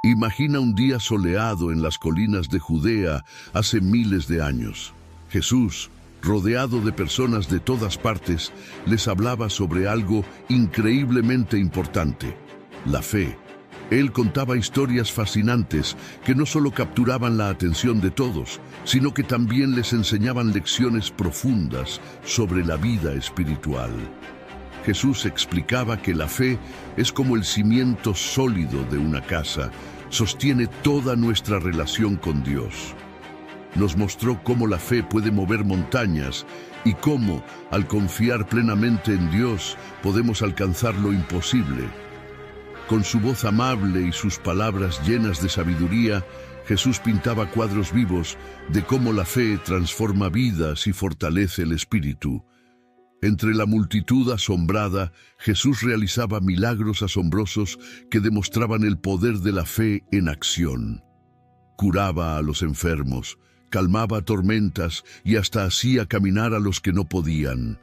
Imagina un día soleado en las colinas de Judea hace miles de años. Jesús, rodeado de personas de todas partes, les hablaba sobre algo increíblemente importante: la fe. Él contaba historias fascinantes que no solo capturaban la atención de todos, sino que también les enseñaban lecciones profundas sobre la vida espiritual. Jesús explicaba que la fe es como el cimiento sólido de una casa, sostiene toda nuestra relación con Dios. Nos mostró cómo la fe puede mover montañas y cómo, al confiar plenamente en Dios, podemos alcanzar lo imposible. Con su voz amable y sus palabras llenas de sabiduría, Jesús pintaba cuadros vivos de cómo la fe transforma vidas y fortalece el espíritu. Entre la multitud asombrada, Jesús realizaba milagros asombrosos que demostraban el poder de la fe en acción. Curaba a los enfermos, calmaba tormentas y hasta hacía caminar a los que no podían.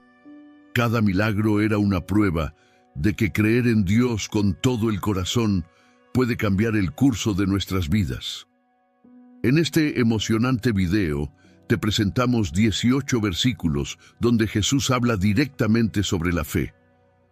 Cada milagro era una prueba de que creer en Dios con todo el corazón puede cambiar el curso de nuestras vidas. En este emocionante video, te presentamos 18 versículos donde Jesús habla directamente sobre la fe.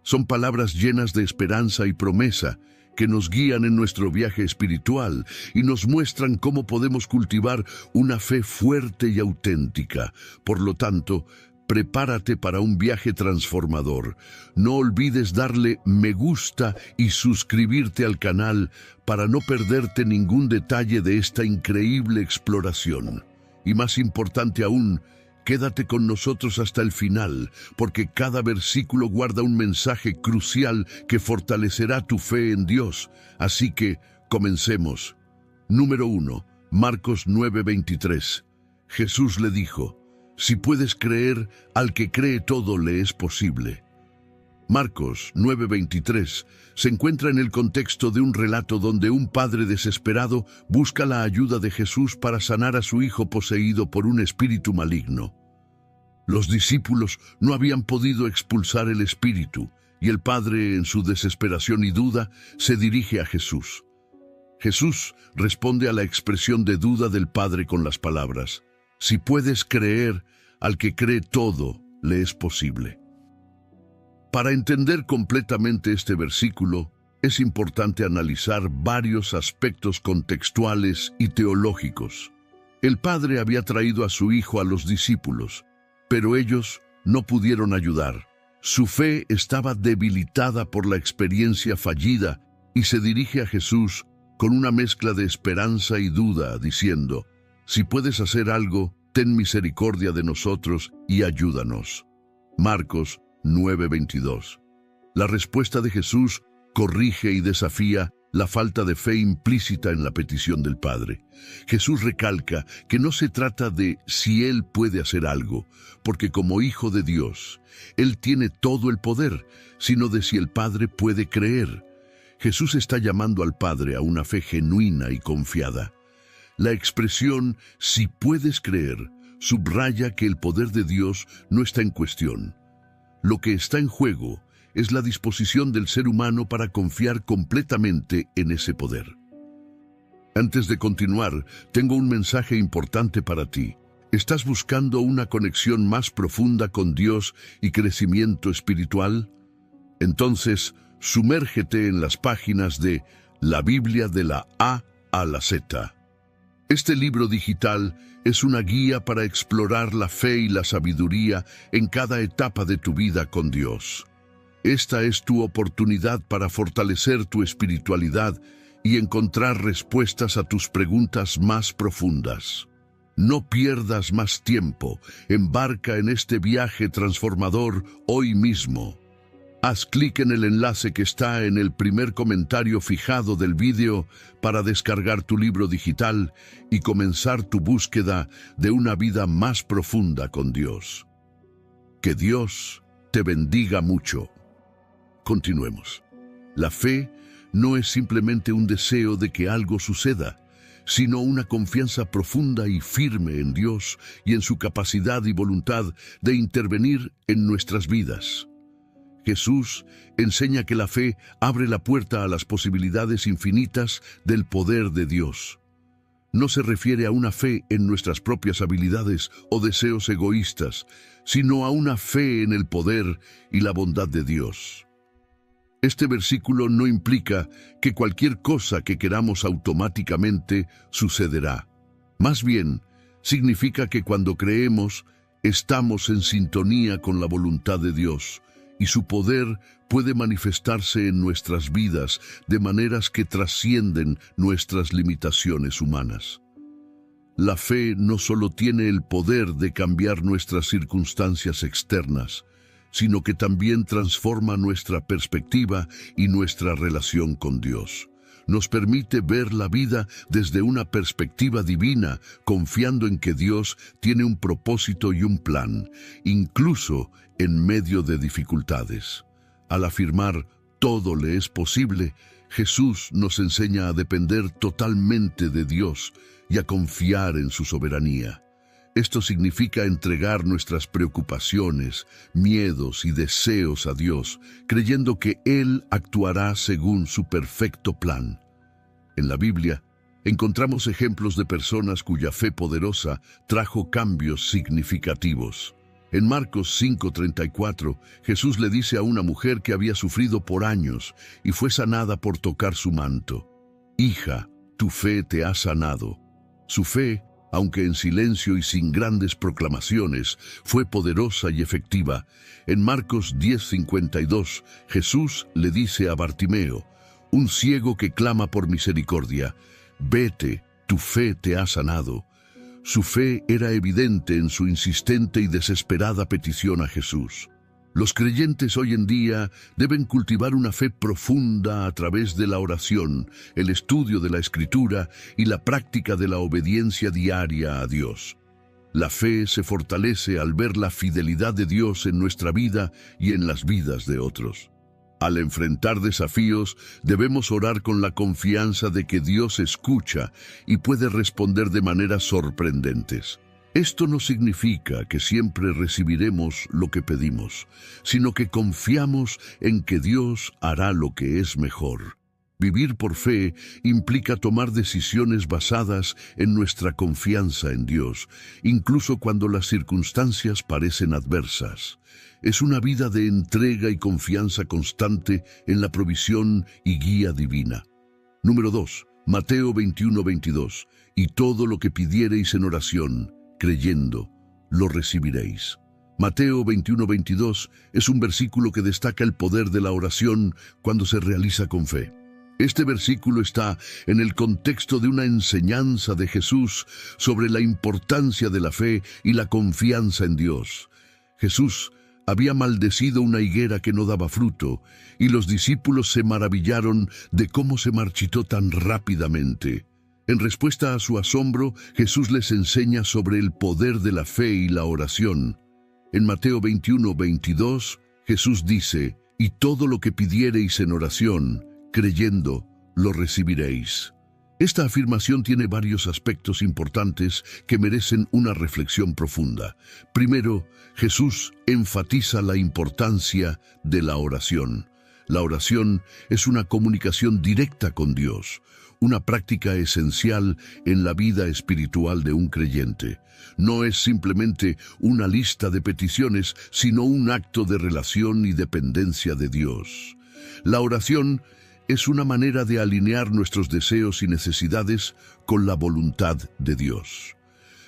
Son palabras llenas de esperanza y promesa que nos guían en nuestro viaje espiritual y nos muestran cómo podemos cultivar una fe fuerte y auténtica. Por lo tanto, prepárate para un viaje transformador. No olvides darle me gusta y suscribirte al canal para no perderte ningún detalle de esta increíble exploración. Y más importante aún, quédate con nosotros hasta el final, porque cada versículo guarda un mensaje crucial que fortalecerá tu fe en Dios. Así que, comencemos. Número 1, Marcos 9:23. Jesús le dijo: si puedes creer, al que cree todo le es posible. Marcos 9:23 se encuentra en el contexto de un relato donde un padre desesperado busca la ayuda de Jesús para sanar a su hijo poseído por un espíritu maligno. Los discípulos no habían podido expulsar el espíritu, y el padre, en su desesperación y duda, se dirige a Jesús. Jesús responde a la expresión de duda del padre con las palabras: si puedes creer, al que cree todo le es posible. Para entender completamente este versículo, es importante analizar varios aspectos contextuales y teológicos. El padre había traído a su hijo a los discípulos, pero ellos no pudieron ayudar. Su fe estaba debilitada por la experiencia fallida y se dirige a Jesús con una mezcla de esperanza y duda, diciendo: si puedes hacer algo, ten misericordia de nosotros y ayúdanos. Marcos 9:22. La respuesta de Jesús corrige y desafía la falta de fe implícita en la petición del Padre. Jesús recalca que no se trata de si Él puede hacer algo, porque como Hijo de Dios, Él tiene todo el poder, sino de si el Padre puede creer. Jesús está llamando al Padre a una fe genuina y confiada. La expresión «si puedes creer» subraya que el poder de Dios no está en cuestión. Lo que está en juego es la disposición del ser humano para confiar completamente en ese poder. Antes de continuar, tengo un mensaje importante para ti. ¿Estás buscando una conexión más profunda con Dios y crecimiento espiritual? Entonces, sumérgete en las páginas de La Biblia de la A a la Z. Este libro digital es una guía para explorar la fe y la sabiduría en cada etapa de tu vida con Dios. Esta es tu oportunidad para fortalecer tu espiritualidad y encontrar respuestas a tus preguntas más profundas. No pierdas más tiempo, embarca en este viaje transformador hoy mismo. Haz clic en el enlace que está en el primer comentario fijado del vídeo para descargar tu libro digital y comenzar tu búsqueda de una vida más profunda con Dios. Que Dios te bendiga mucho. Continuemos. La fe no es simplemente un deseo de que algo suceda, sino una confianza profunda y firme en Dios y en su capacidad y voluntad de intervenir en nuestras vidas. Jesús enseña que la fe abre la puerta a las posibilidades infinitas del poder de Dios. No se refiere a una fe en nuestras propias habilidades o deseos egoístas, sino a una fe en el poder y la bondad de Dios. Este versículo no implica que cualquier cosa que queramos automáticamente sucederá. Más bien, significa que cuando creemos, estamos en sintonía con la voluntad de Dios, y su poder puede manifestarse en nuestras vidas de maneras que trascienden nuestras limitaciones humanas. La fe no solo tiene el poder de cambiar nuestras circunstancias externas, sino que también transforma nuestra perspectiva y nuestra relación con Dios. Nos permite ver la vida desde una perspectiva divina, confiando en que Dios tiene un propósito y un plan, incluso en medio de dificultades. Al afirmar todo le es posible, Jesús nos enseña a depender totalmente de Dios y a confiar en su soberanía. Esto significa entregar nuestras preocupaciones, miedos y deseos a Dios, creyendo que Él actuará según su perfecto plan. En la Biblia, encontramos ejemplos de personas cuya fe poderosa trajo cambios significativos. En Marcos 5:34, Jesús le dice a una mujer que había sufrido por años y fue sanada por tocar su manto: «Hija, tu fe te ha sanado». Su fe, aunque en silencio y sin grandes proclamaciones, fue poderosa y efectiva. En Marcos 10:52, Jesús le dice a Bartimeo, un ciego que clama por misericordia: «Vete, tu fe te ha sanado». Su fe era evidente en su insistente y desesperada petición a Jesús. Los creyentes hoy en día deben cultivar una fe profunda a través de la oración, el estudio de la Escritura y la práctica de la obediencia diaria a Dios. La fe se fortalece al ver la fidelidad de Dios en nuestra vida y en las vidas de otros. Al enfrentar desafíos, debemos orar con la confianza de que Dios escucha y puede responder de maneras sorprendentes. Esto no significa que siempre recibiremos lo que pedimos, sino que confiamos en que Dios hará lo que es mejor. Vivir por fe implica tomar decisiones basadas en nuestra confianza en Dios, incluso cuando las circunstancias parecen adversas. Es una vida de entrega y confianza constante en la provisión y guía divina. Número 2. Mateo 21:22. Y todo lo que pidiereis en oración, creyendo, lo recibiréis. Mateo 21:22 es un versículo que destaca el poder de la oración cuando se realiza con fe. Este versículo está en el contexto de una enseñanza de Jesús sobre la importancia de la fe y la confianza en Dios. Jesús había maldecido una higuera que no daba fruto, y los discípulos se maravillaron de cómo se marchitó tan rápidamente. En respuesta a su asombro, Jesús les enseña sobre el poder de la fe y la oración. En Mateo 21:22, Jesús dice: «Y todo lo que pidiereis en oración, creyendo, lo recibiréis». Esta afirmación tiene varios aspectos importantes que merecen una reflexión profunda. Primero, Jesús enfatiza la importancia de la oración. La oración es una comunicación directa con Dios, una práctica esencial en la vida espiritual de un creyente. No es simplemente una lista de peticiones, sino un acto de relación y dependencia de Dios. La oración es una manera de alinear nuestros deseos y necesidades con la voluntad de Dios.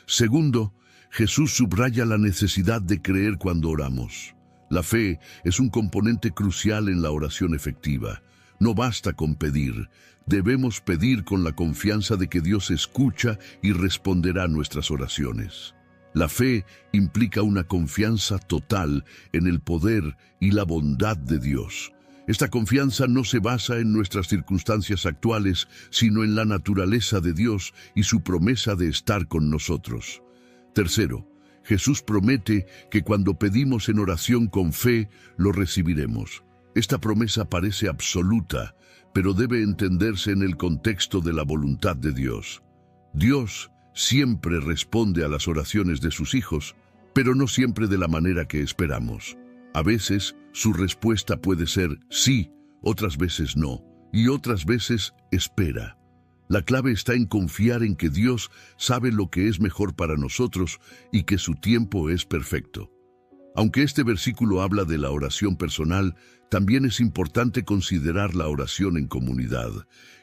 Segundo, Jesús subraya la necesidad de creer cuando oramos. La fe es un componente crucial en la oración efectiva. No basta con pedir, debemos pedir con la confianza de que Dios escucha y responderá a nuestras oraciones. La fe implica una confianza total en el poder y la bondad de Dios. Esta confianza no se basa en nuestras circunstancias actuales, sino en la naturaleza de Dios y su promesa de estar con nosotros. Tercero, Jesús promete que cuando pedimos en oración con fe, lo recibiremos. Esta promesa parece absoluta, pero debe entenderse en el contexto de la voluntad de Dios. Dios siempre responde a las oraciones de sus hijos, pero no siempre de la manera que esperamos. A veces, su respuesta puede ser sí, otras veces no, y otras veces espera. La clave está en confiar en que Dios sabe lo que es mejor para nosotros y que su tiempo es perfecto. Aunque este versículo habla de la oración personal, también es importante considerar la oración en comunidad.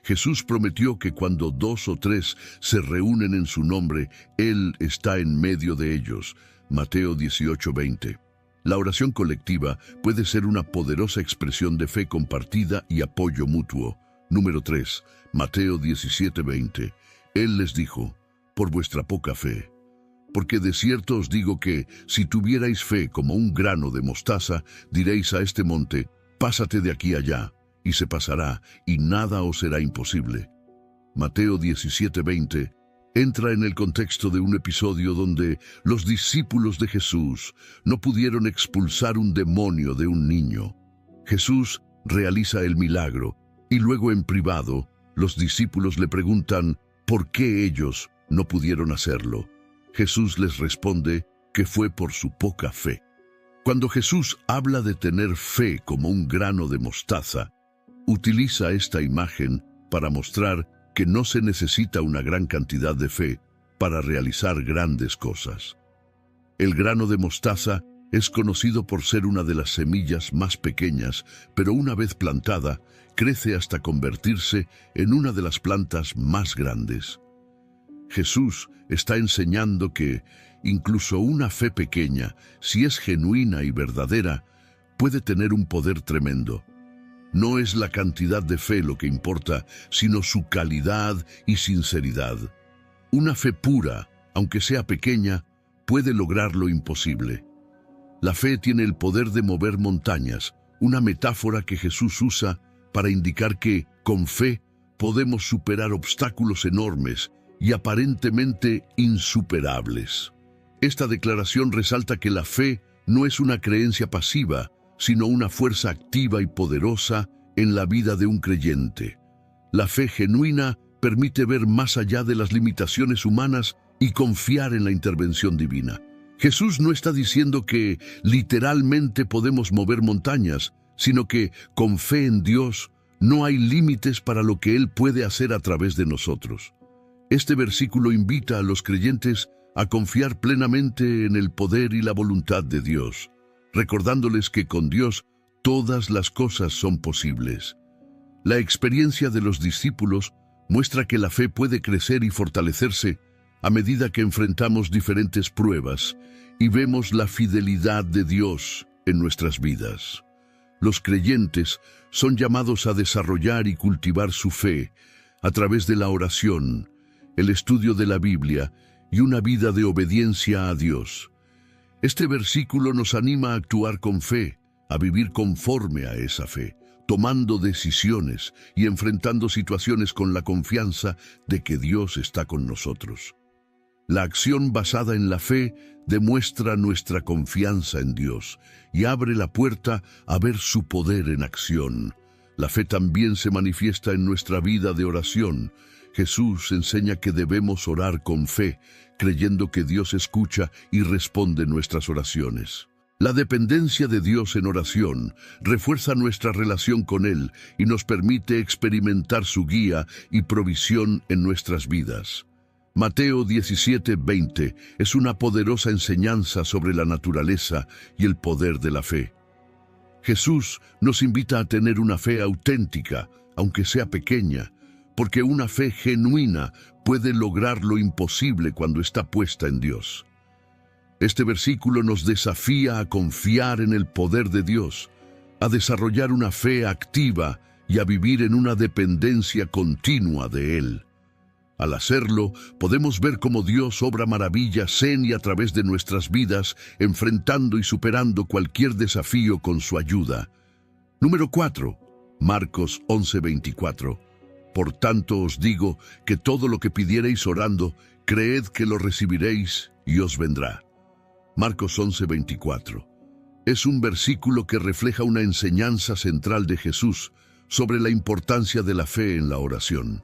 Jesús prometió que cuando 2 o 3 se reúnen en su nombre, Él está en medio de ellos. Mateo 18:20. La oración colectiva puede ser una poderosa expresión de fe compartida y apoyo mutuo. Número 3, Mateo 17:20. Él les dijo, por vuestra poca fe. Porque de cierto os digo que, si tuvierais fe como un grano de mostaza, diréis a este monte, pásate de aquí allá, y se pasará, y nada os será imposible. Mateo 17:20 entra en el contexto de un episodio donde los discípulos de Jesús no pudieron expulsar un demonio de un niño. Jesús realiza el milagro, y luego en privado, los discípulos le preguntan por qué ellos no pudieron hacerlo. Jesús les responde que fue por su poca fe. Cuando Jesús habla de tener fe como un grano de mostaza, utiliza esta imagen para mostrar que no se necesita una gran cantidad de fe para realizar grandes cosas. El grano de mostaza es conocido por ser una de las semillas más pequeñas, pero una vez plantada, crece hasta convertirse en una de las plantas más grandes. Jesús está enseñando que incluso una fe pequeña, si es genuina y verdadera, puede tener un poder tremendo. No es la cantidad de fe lo que importa, sino su calidad y sinceridad. Una fe pura, aunque sea pequeña, puede lograr lo imposible. La fe tiene el poder de mover montañas, una metáfora que Jesús usa para indicar que, con fe, podemos superar obstáculos enormes y aparentemente insuperables. Esta declaración resalta que la fe no es una creencia pasiva, sino una fuerza activa y poderosa en la vida de un creyente. La fe genuina permite ver más allá de las limitaciones humanas y confiar en la intervención divina. Jesús no está diciendo que literalmente podemos mover montañas, sino que con fe en Dios no hay límites para lo que Él puede hacer a través de nosotros. Este versículo invita a los creyentes a confiar plenamente en el poder y la voluntad de Dios, recordándoles que con Dios todas las cosas son posibles. La experiencia de los discípulos muestra que la fe puede crecer y fortalecerse a medida que enfrentamos diferentes pruebas y vemos la fidelidad de Dios en nuestras vidas. Los creyentes son llamados a desarrollar y cultivar su fe a través de la oración, el estudio de la Biblia y una vida de obediencia a Dios. Este versículo nos anima a actuar con fe, a vivir conforme a esa fe, tomando decisiones y enfrentando situaciones con la confianza de que Dios está con nosotros. La acción basada en la fe demuestra nuestra confianza en Dios y abre la puerta a ver su poder en acción. La fe también se manifiesta en nuestra vida de oración. Jesús enseña que debemos orar con fe, creyendo que Dios escucha y responde nuestras oraciones. La dependencia de Dios en oración refuerza nuestra relación con Él y nos permite experimentar su guía y provisión en nuestras vidas. Mateo 17:20 es una poderosa enseñanza sobre la naturaleza y el poder de la fe. Jesús nos invita a tener una fe auténtica, aunque sea pequeña, porque una fe genuina puede lograr lo imposible cuando está puesta en Dios. Este versículo nos desafía a confiar en el poder de Dios, a desarrollar una fe activa y a vivir en una dependencia continua de Él. Al hacerlo, podemos ver cómo Dios obra maravillas en y a través de nuestras vidas, enfrentando y superando cualquier desafío con su ayuda. Número 4. Marcos 11:24. Por tanto os digo que todo lo que pidiereis orando, creed que lo recibiréis y os vendrá. Marcos 11:24. Es un versículo que refleja una enseñanza central de Jesús sobre la importancia de la fe en la oración.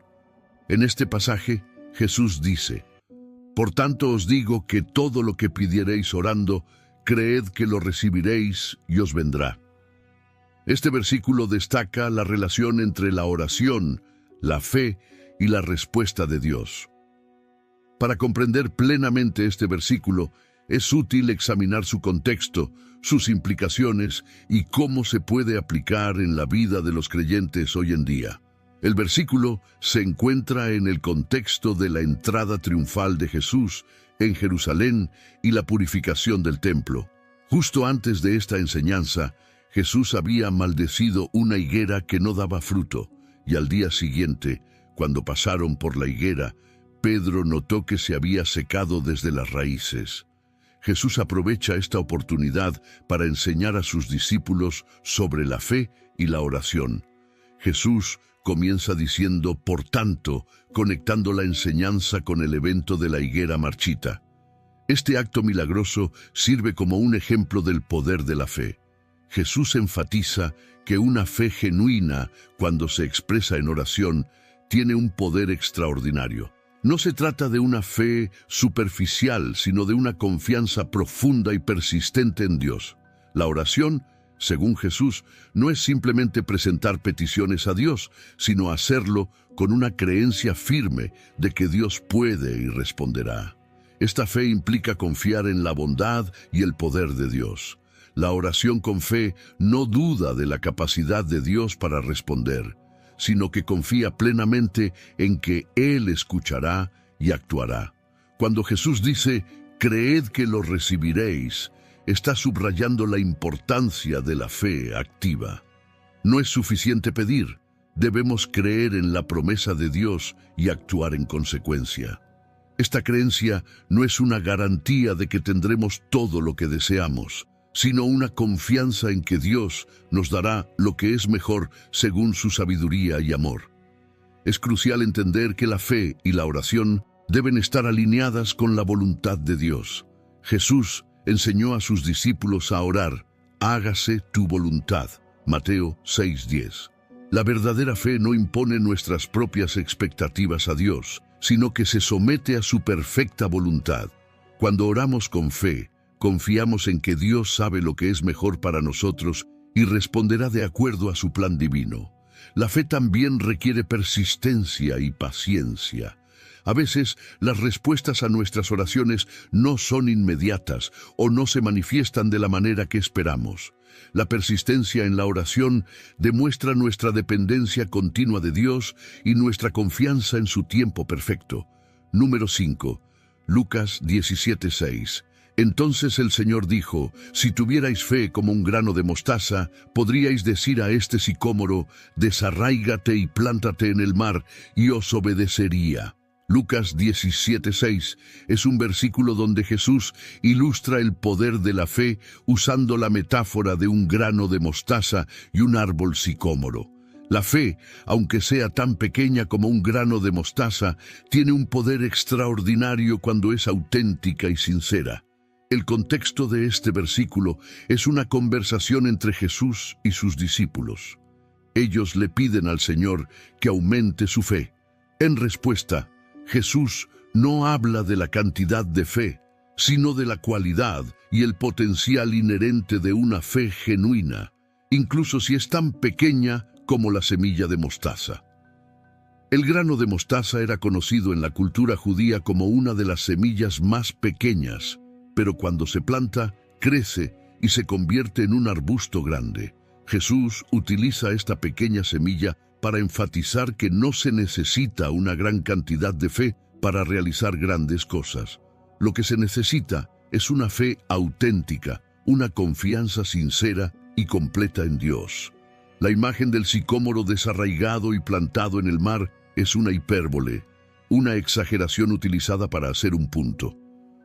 En este pasaje, Jesús dice, por tanto os digo que todo lo que pidiereis orando, creed que lo recibiréis y os vendrá. Este versículo destaca la relación entre la oración, la fe y la respuesta de Dios. Para comprender plenamente este versículo, es útil examinar su contexto, sus implicaciones y cómo se puede aplicar en la vida de los creyentes hoy en día. El versículo se encuentra en el contexto de la entrada triunfal de Jesús en Jerusalén y la purificación del templo. Justo antes de esta enseñanza, Jesús había maldecido una higuera que no daba fruto, y al día siguiente, cuando pasaron por la higuera, Pedro notó que se había secado desde las raíces. Jesús aprovecha esta oportunidad para enseñar a sus discípulos sobre la fe y la oración. Jesús comienza diciendo, por tanto, conectando la enseñanza con el evento de la higuera marchita. Este acto milagroso sirve como un ejemplo del poder de la fe. Jesús enfatiza que una fe genuina, cuando se expresa en oración, tiene un poder extraordinario. No se trata de una fe superficial, sino de una confianza profunda y persistente en Dios. La oración, según Jesús, no es simplemente presentar peticiones a Dios, sino hacerlo con una creencia firme de que Dios puede y responderá. Esta fe implica confiar en la bondad y el poder de Dios. La oración con fe no duda de la capacidad de Dios para responder, sino que confía plenamente en que Él escuchará y actuará. Cuando Jesús dice, creed que lo recibiréis, está subrayando la importancia de la fe activa. No es suficiente pedir, debemos creer en la promesa de Dios y actuar en consecuencia. Esta creencia no es una garantía de que tendremos todo lo que deseamos, sino una confianza en que Dios nos dará lo que es mejor según su sabiduría y amor. Es crucial entender que la fe y la oración deben estar alineadas con la voluntad de Dios. Jesús enseñó a sus discípulos a orar, hágase tu voluntad. Mateo 6:10. La verdadera fe no impone nuestras propias expectativas a Dios, sino que se somete a su perfecta voluntad. Cuando oramos con fe, confiamos en que Dios sabe lo que es mejor para nosotros y responderá de acuerdo a su plan divino. La fe también requiere persistencia y paciencia. A veces, las respuestas a nuestras oraciones no son inmediatas o no se manifiestan de la manera que esperamos. La persistencia en la oración demuestra nuestra dependencia continua de Dios y nuestra confianza en su tiempo perfecto. Número 5. Lucas 17:6. Entonces el Señor dijo, si tuvierais fe como un grano de mostaza, podríais decir a este sicómoro, desarráigate y plántate en el mar, y os obedecería. Lucas 17:6 es un versículo donde Jesús ilustra el poder de la fe usando la metáfora de un grano de mostaza y un árbol sicómoro. La fe, aunque sea tan pequeña como un grano de mostaza, tiene un poder extraordinario cuando es auténtica y sincera. El contexto de este versículo es una conversación entre Jesús y sus discípulos. Ellos le piden al Señor que aumente su fe. En respuesta, Jesús no habla de la cantidad de fe, sino de la cualidad y el potencial inherente de una fe genuina, incluso si es tan pequeña como la semilla de mostaza. El grano de mostaza era conocido en la cultura judía como una de las semillas más pequeñas, pero cuando se planta, crece y se convierte en un arbusto grande. Jesús utiliza esta pequeña semilla para enfatizar que no se necesita una gran cantidad de fe para realizar grandes cosas. Lo que se necesita es una fe auténtica, una confianza sincera y completa en Dios. La imagen del sicómoro desarraigado y plantado en el mar es una hipérbole, una exageración utilizada para hacer un punto.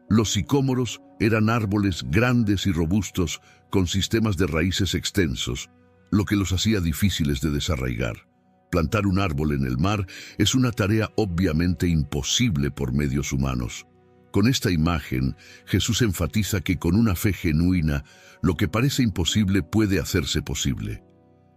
Los sicómoros eran árboles grandes y robustos con sistemas de raíces extensos, lo que los hacía difíciles de desarraigar. Plantar un árbol en el mar es una tarea obviamente imposible por medios humanos. Con esta imagen, Jesús enfatiza que con una fe genuina, lo que parece imposible puede hacerse posible.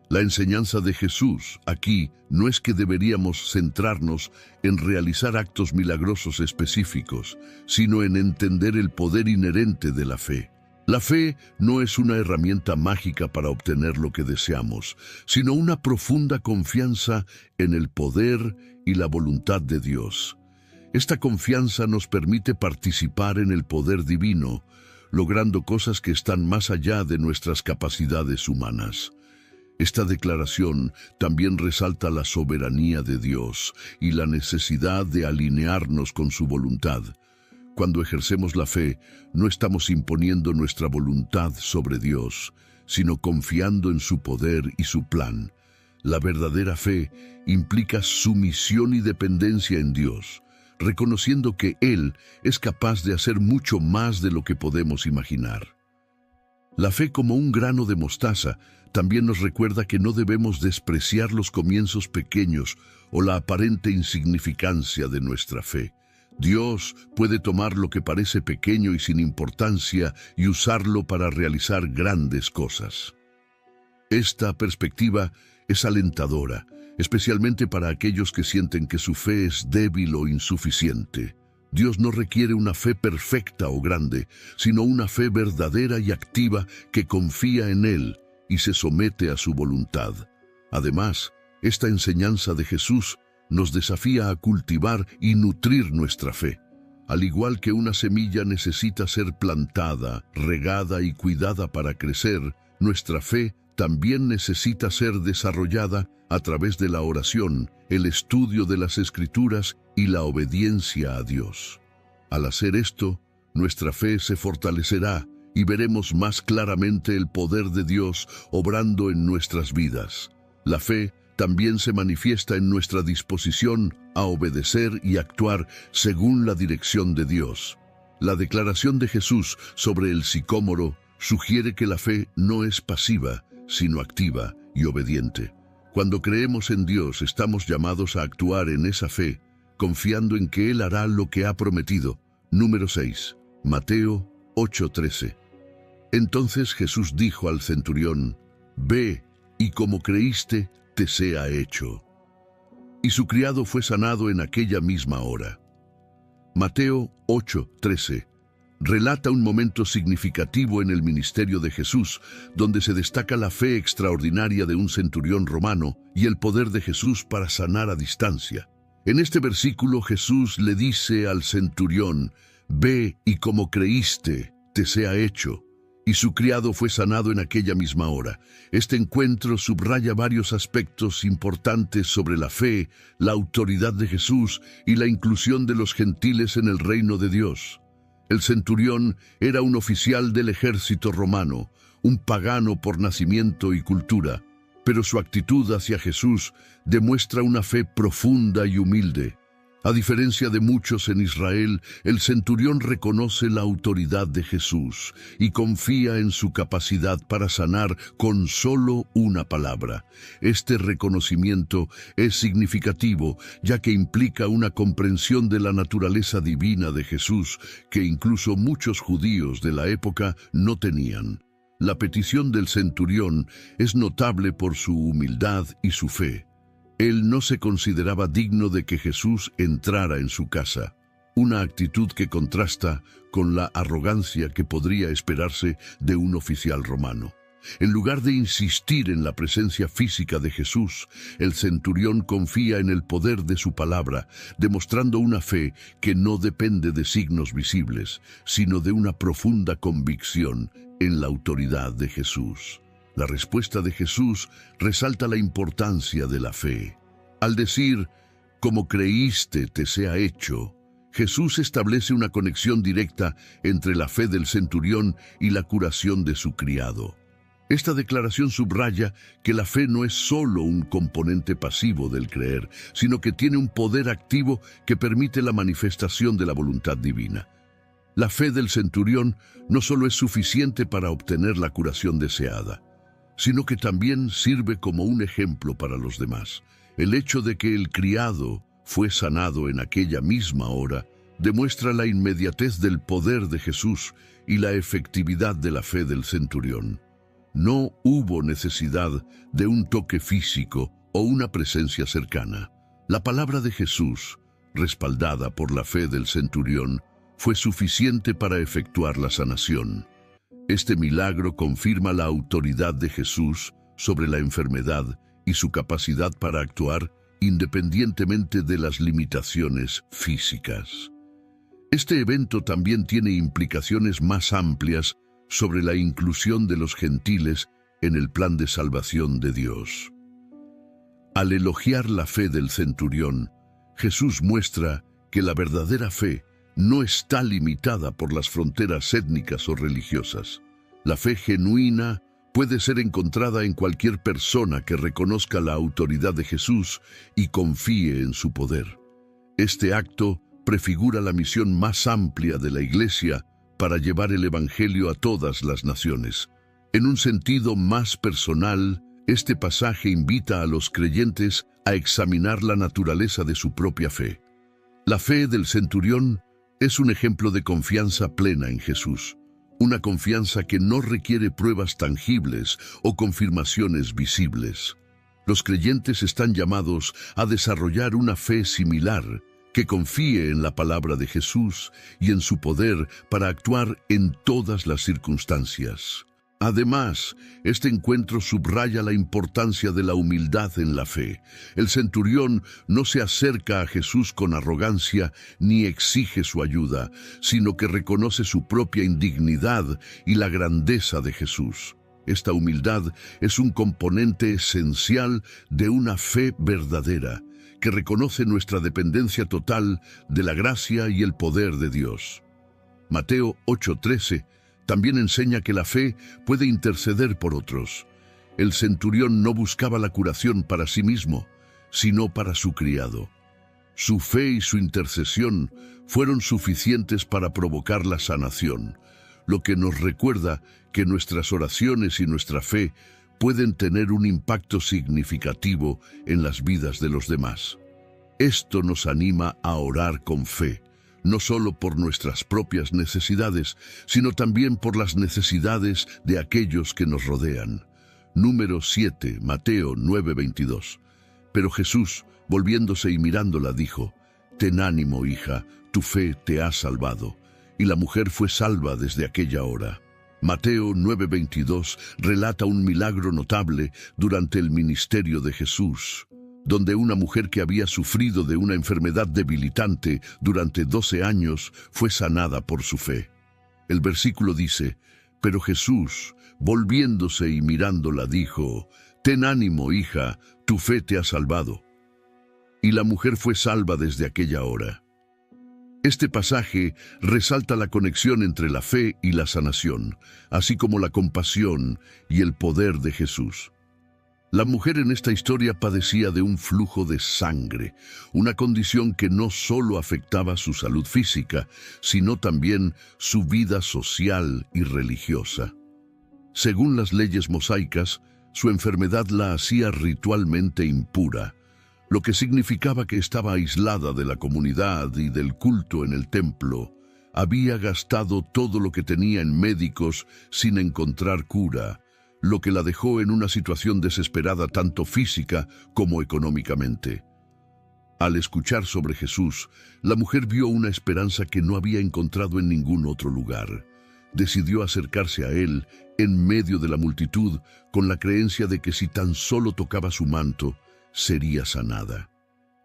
La enseñanza de Jesús aquí no es que deberíamos centrarnos en realizar actos milagrosos específicos, sino en entender el poder inherente de la fe. La fe no es una herramienta mágica para obtener lo que deseamos, sino una profunda confianza en el poder y la voluntad de Dios. Esta confianza nos permite participar en el poder divino, logrando cosas que están más allá de nuestras capacidades humanas. Esta declaración también resalta la soberanía de Dios y la necesidad de alinearnos con su voluntad. Cuando ejercemos la fe, no estamos imponiendo nuestra voluntad sobre Dios, sino confiando en su poder y su plan. La verdadera fe implica sumisión y dependencia en Dios, reconociendo que Él es capaz de hacer mucho más de lo que podemos imaginar. La fe, como un grano de mostaza, también nos recuerda que no debemos despreciar los comienzos pequeños o la aparente insignificancia de nuestra fe. Dios puede tomar lo que parece pequeño y sin importancia y usarlo para realizar grandes cosas. Esta perspectiva es alentadora, especialmente para aquellos que sienten que su fe es débil o insuficiente. Dios no requiere una fe perfecta o grande, sino una fe verdadera y activa que confía en Él y se somete a su voluntad. Además, esta enseñanza de Jesús nos desafía a cultivar y nutrir nuestra fe. Al igual que una semilla necesita ser plantada, regada y cuidada para crecer, nuestra fe también necesita ser desarrollada a través de la oración, el estudio de las Escrituras y la obediencia a Dios. Al hacer esto, nuestra fe se fortalecerá y veremos más claramente el poder de Dios obrando en nuestras vidas. La fe también se manifiesta en nuestra disposición a obedecer y actuar según la dirección de Dios. La declaración de Jesús sobre el sicómoro sugiere que la fe no es pasiva, sino activa y obediente. Cuando creemos en Dios, estamos llamados a actuar en esa fe, confiando en que Él hará lo que ha prometido. Número 6. Mateo 8:13. Entonces Jesús dijo al centurión: «Ve, y como creíste, te sea hecho». Y su criado fue sanado en aquella misma hora. Mateo 8:13 relata un momento significativo en el ministerio de Jesús, donde se destaca la fe extraordinaria de un centurión romano y el poder de Jesús para sanar a distancia. En este versículo Jesús le dice al centurión: «Ve y como creíste, te sea hecho». Y su criado fue sanado en aquella misma hora. Este encuentro subraya varios aspectos importantes sobre la fe, la autoridad de Jesús y la inclusión de los gentiles en el reino de Dios. El centurión era un oficial del ejército romano, un pagano por nacimiento y cultura, pero su actitud hacia Jesús demuestra una fe profunda y humilde. A diferencia de muchos en Israel, el centurión reconoce la autoridad de Jesús y confía en su capacidad para sanar con solo una palabra. Este reconocimiento es significativo, ya que implica una comprensión de la naturaleza divina de Jesús que incluso muchos judíos de la época no tenían. La petición del centurión es notable por su humildad y su fe. Él no se consideraba digno de que Jesús entrara en su casa, una actitud que contrasta con la arrogancia que podría esperarse de un oficial romano. En lugar de insistir en la presencia física de Jesús, el centurión confía en el poder de su palabra, demostrando una fe que no depende de signos visibles, sino de una profunda convicción en la autoridad de Jesús. La respuesta de Jesús resalta la importancia de la fe. Al decir, «como creíste, te sea hecho», Jesús establece una conexión directa entre la fe del centurión y la curación de su criado. Esta declaración subraya que la fe no es solo un componente pasivo del creer, sino que tiene un poder activo que permite la manifestación de la voluntad divina. La fe del centurión no solo es suficiente para obtener la curación deseada, sino que también sirve como un ejemplo para los demás. El hecho de que el criado fue sanado en aquella misma hora demuestra la inmediatez del poder de Jesús y la efectividad de la fe del centurión. No hubo necesidad de un toque físico o una presencia cercana. La palabra de Jesús, respaldada por la fe del centurión, fue suficiente para efectuar la sanación. Este milagro confirma la autoridad de Jesús sobre la enfermedad y su capacidad para actuar independientemente de las limitaciones físicas. Este evento también tiene implicaciones más amplias sobre la inclusión de los gentiles en el plan de salvación de Dios. Al elogiar la fe del centurión, Jesús muestra que la verdadera fe no está limitada por las fronteras étnicas o religiosas. La fe genuina puede ser encontrada en cualquier persona que reconozca la autoridad de Jesús y confíe en su poder. Este acto prefigura la misión más amplia de la Iglesia para llevar el Evangelio a todas las naciones. En un sentido más personal, este pasaje invita a los creyentes a examinar la naturaleza de su propia fe. La fe del centurión es un ejemplo de confianza plena en Jesús, una confianza que no requiere pruebas tangibles o confirmaciones visibles. Los creyentes están llamados a desarrollar una fe similar, que confíe en la palabra de Jesús y en su poder para actuar en todas las circunstancias. Además, este encuentro subraya la importancia de la humildad en la fe. El centurión no se acerca a Jesús con arrogancia ni exige su ayuda, sino que reconoce su propia indignidad y la grandeza de Jesús. Esta humildad es un componente esencial de una fe verdadera, que reconoce nuestra dependencia total de la gracia y el poder de Dios. Mateo 8:13 también enseña que la fe puede interceder por otros. El centurión no buscaba la curación para sí mismo, sino para su criado. Su fe y su intercesión fueron suficientes para provocar la sanación, lo que nos recuerda que nuestras oraciones y nuestra fe pueden tener un impacto significativo en las vidas de los demás. Esto nos anima a orar con fe, no solo por nuestras propias necesidades, sino también por las necesidades de aquellos que nos rodean. Número 7, Mateo 9:22. Pero Jesús, volviéndose y mirándola, dijo: «Ten ánimo, hija, tu fe te ha salvado». Y la mujer fue salva desde aquella hora. Mateo 9:22 relata un milagro notable durante el ministerio de Jesús, donde una mujer que había sufrido de una enfermedad debilitante durante 12 años fue sanada por su fe. El versículo dice: «Pero Jesús, volviéndose y mirándola, dijo: «Ten ánimo, hija, tu fe te ha salvado». Y la mujer fue salva desde aquella hora. Este pasaje resalta la conexión entre la fe y la sanación, así como la compasión y el poder de Jesús. La mujer en esta historia padecía de un flujo de sangre, una condición que no solo afectaba su salud física, sino también su vida social y religiosa. Según las leyes mosaicas, su enfermedad la hacía ritualmente impura, lo que significaba que estaba aislada de la comunidad y del culto en el templo. Había gastado todo lo que tenía en médicos sin encontrar cura, lo que la dejó en una situación desesperada tanto física como económicamente. Al escuchar sobre Jesús, la mujer vio una esperanza que no había encontrado en ningún otro lugar. Decidió acercarse a él en medio de la multitud con la creencia de que si tan solo tocaba su manto, sería sanada.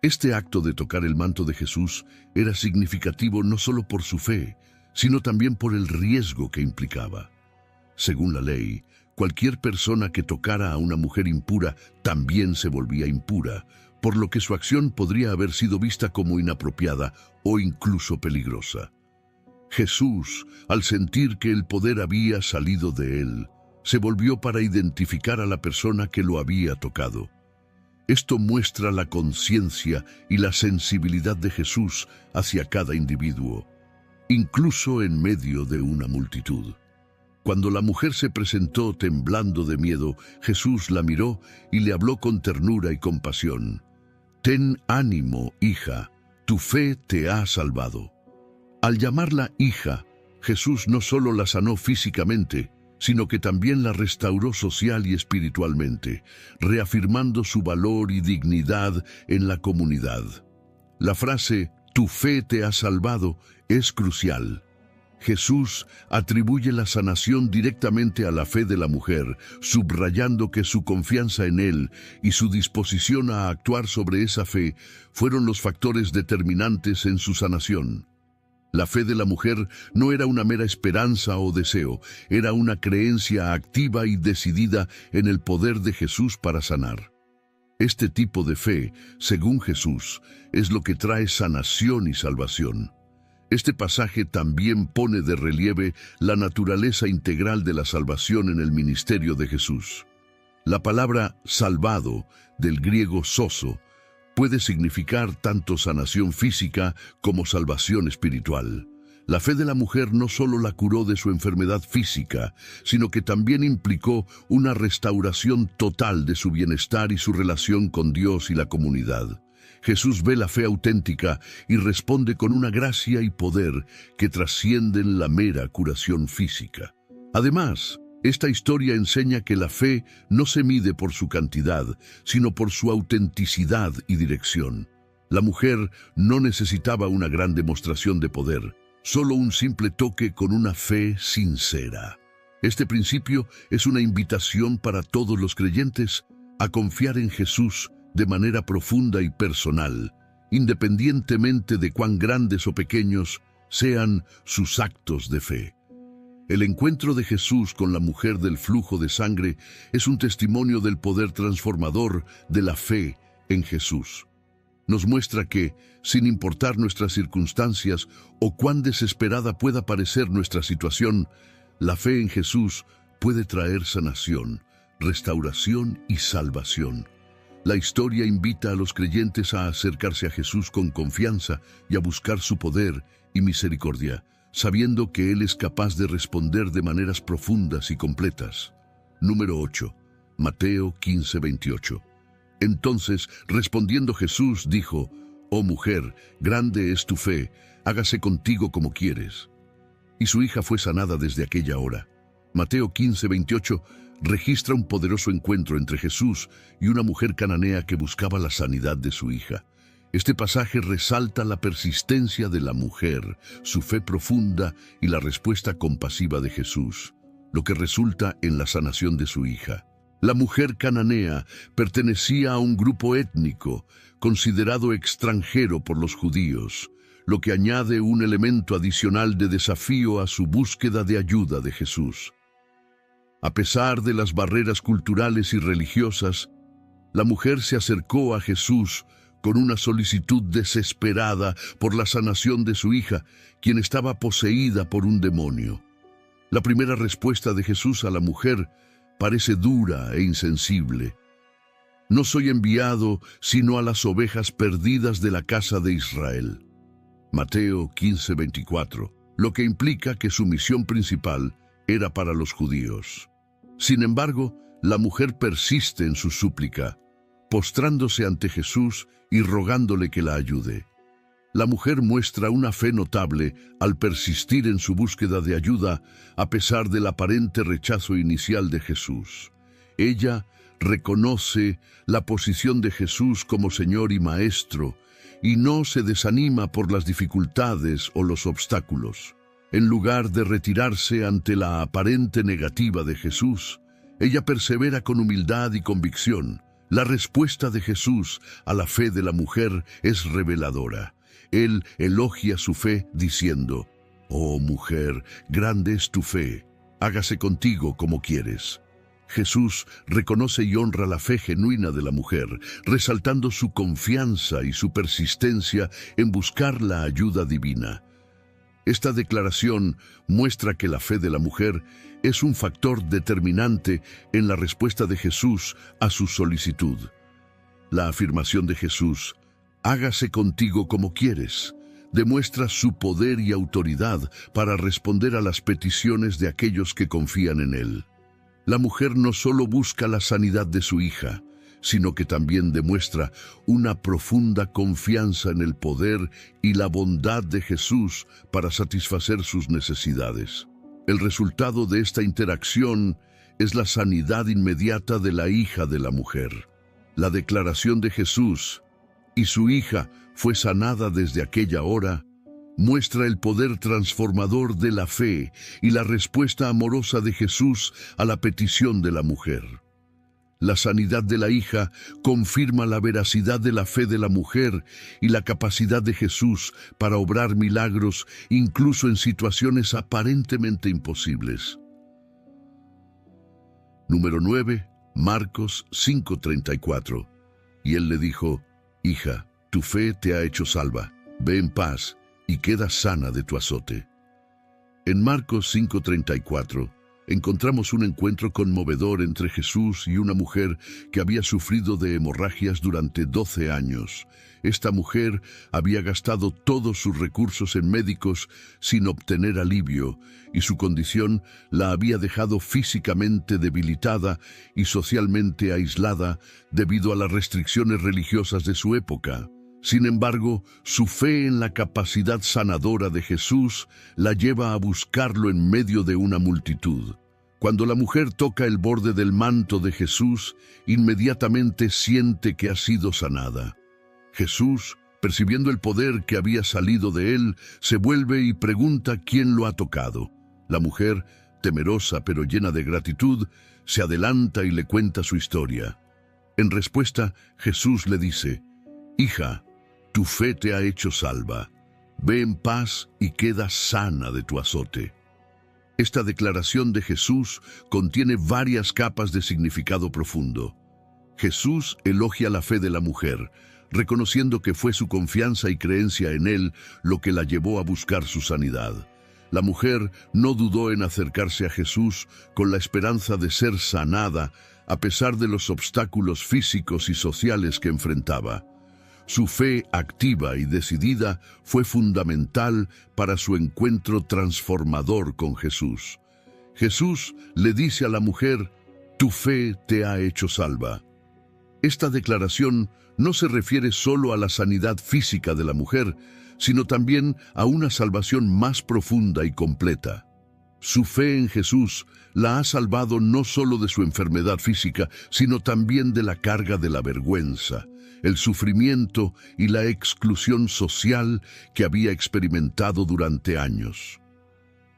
Este acto de tocar el manto de Jesús era significativo no solo por su fe, sino también por el riesgo que implicaba. Según la ley, cualquier persona que tocara a una mujer impura también se volvía impura, por lo que su acción podría haber sido vista como inapropiada o incluso peligrosa. Jesús, al sentir que el poder había salido de él, se volvió para identificar a la persona que lo había tocado. Esto muestra la conciencia y la sensibilidad de Jesús hacia cada individuo, incluso en medio de una multitud. Cuando la mujer se presentó temblando de miedo, Jesús la miró y le habló con ternura y compasión. «Ten ánimo, hija, tu fe te ha salvado». Al llamarla hija, Jesús no solo la sanó físicamente, sino que también la restauró social y espiritualmente, reafirmando su valor y dignidad en la comunidad. La frase «tu fe te ha salvado» es crucial. Jesús atribuye la sanación directamente a la fe de la mujer, subrayando que su confianza en Él y su disposición a actuar sobre esa fe fueron los factores determinantes en su sanación. La fe de la mujer no era una mera esperanza o deseo, era una creencia activa y decidida en el poder de Jesús para sanar. Este tipo de fe, según Jesús, es lo que trae sanación y salvación. Este pasaje también pone de relieve la naturaleza integral de la salvación en el ministerio de Jesús. La palabra salvado, del griego sozo, puede significar tanto sanación física como salvación espiritual. La fe de la mujer no solo la curó de su enfermedad física, sino que también implicó una restauración total de su bienestar y su relación con Dios y la comunidad. Jesús ve la fe auténtica y responde con una gracia y poder que trascienden la mera curación física. Además, esta historia enseña que la fe no se mide por su cantidad, sino por su autenticidad y dirección. La mujer no necesitaba una gran demostración de poder, solo un simple toque con una fe sincera. Este principio es una invitación para todos los creyentes a confiar en Jesús de manera profunda y personal, independientemente de cuán grandes o pequeños sean sus actos de fe. El encuentro de Jesús con la mujer del flujo de sangre es un testimonio del poder transformador de la fe en Jesús. Nos muestra que, sin importar nuestras circunstancias o cuán desesperada pueda parecer nuestra situación, la fe en Jesús puede traer sanación, restauración y salvación. La historia invita a los creyentes a acercarse a Jesús con confianza y a buscar su poder y misericordia, sabiendo que Él es capaz de responder de maneras profundas y completas. Número 8. Mateo 15:28. Entonces, respondiendo Jesús, dijo: «Oh mujer, grande es tu fe, hágase contigo como quieres». Y su hija fue sanada desde aquella hora. Mateo 15:28 registra un poderoso encuentro entre Jesús y una mujer cananea que buscaba la sanidad de su hija. Este pasaje resalta la persistencia de la mujer, su fe profunda y la respuesta compasiva de Jesús, lo que resulta en la sanación de su hija. La mujer cananea pertenecía a un grupo étnico considerado extranjero por los judíos, lo que añade un elemento adicional de desafío a su búsqueda de ayuda de Jesús. A pesar de las barreras culturales y religiosas, la mujer se acercó a Jesús con una solicitud desesperada por la sanación de su hija, quien estaba poseída por un demonio. La primera respuesta de Jesús a la mujer parece dura e insensible. «No soy enviado sino a las ovejas perdidas de la casa de Israel». Mateo 15:24, lo que implica que su misión principal era para los judíos. Sin embargo, la mujer persiste en su súplica, postrándose ante Jesús y rogándole que la ayude. La mujer muestra una fe notable al persistir en su búsqueda de ayuda a pesar del aparente rechazo inicial de Jesús. Ella reconoce la posición de Jesús como Señor y Maestro y no se desanima por las dificultades o los obstáculos. En lugar de retirarse ante la aparente negativa de Jesús, ella persevera con humildad y convicción. La respuesta de Jesús a la fe de la mujer es reveladora. Él elogia su fe diciendo: «Oh mujer, grande es tu fe, hágase contigo como quieres». Jesús reconoce y honra la fe genuina de la mujer, resaltando su confianza y su persistencia en buscar la ayuda divina. Esta declaración muestra que la fe de la mujer es un factor determinante en la respuesta de Jesús a su solicitud. La afirmación de Jesús, «hágase contigo como quieres», demuestra su poder y autoridad para responder a las peticiones de aquellos que confían en Él. La mujer no solo busca la sanidad de su hija, sino que también demuestra una profunda confianza en el poder y la bondad de Jesús para satisfacer sus necesidades. El resultado de esta interacción es la sanidad inmediata de la hija de la mujer. La declaración de Jesús, «y su hija fue sanada desde aquella hora», muestra el poder transformador de la fe y la respuesta amorosa de Jesús a la petición de la mujer. La sanidad de la hija confirma la veracidad de la fe de la mujer y la capacidad de Jesús para obrar milagros incluso en situaciones aparentemente imposibles. Número 9, Marcos 5:34. Y él le dijo: Hija, tu fe te ha hecho salva, ve en paz y queda sana de tu azote. En Marcos 5:34 encontramos un encuentro conmovedor entre Jesús y una mujer que había sufrido de hemorragias durante 12 años. Esta mujer había gastado todos sus recursos en médicos sin obtener alivio, y su condición la había dejado físicamente debilitada y socialmente aislada debido a las restricciones religiosas de su época. Sin embargo, su fe en la capacidad sanadora de Jesús la lleva a buscarlo en medio de una multitud. Cuando la mujer toca el borde del manto de Jesús, inmediatamente siente que ha sido sanada. Jesús, percibiendo el poder que había salido de él, se vuelve y pregunta quién lo ha tocado. La mujer, temerosa pero llena de gratitud, se adelanta y le cuenta su historia. En respuesta, Jesús le dice: Hija, tu fe te ha hecho salva. Ve en paz y queda sana de tu azote. Esta declaración de Jesús contiene varias capas de significado profundo. Jesús elogia la fe de la mujer, reconociendo que fue su confianza y creencia en él lo que la llevó a buscar su sanidad. La mujer no dudó en acercarse a Jesús con la esperanza de ser sanada, a pesar de los obstáculos físicos y sociales que enfrentaba. Su fe activa y decidida fue fundamental para su encuentro transformador con Jesús. Jesús le dice a la mujer: tu fe te ha hecho salva. Esta declaración no se refiere solo a la sanidad física de la mujer, sino también a una salvación más profunda y completa. Su fe en Jesús la ha salvado no solo de su enfermedad física, sino también de la carga de la vergüenza, el sufrimiento y la exclusión social que había experimentado durante años.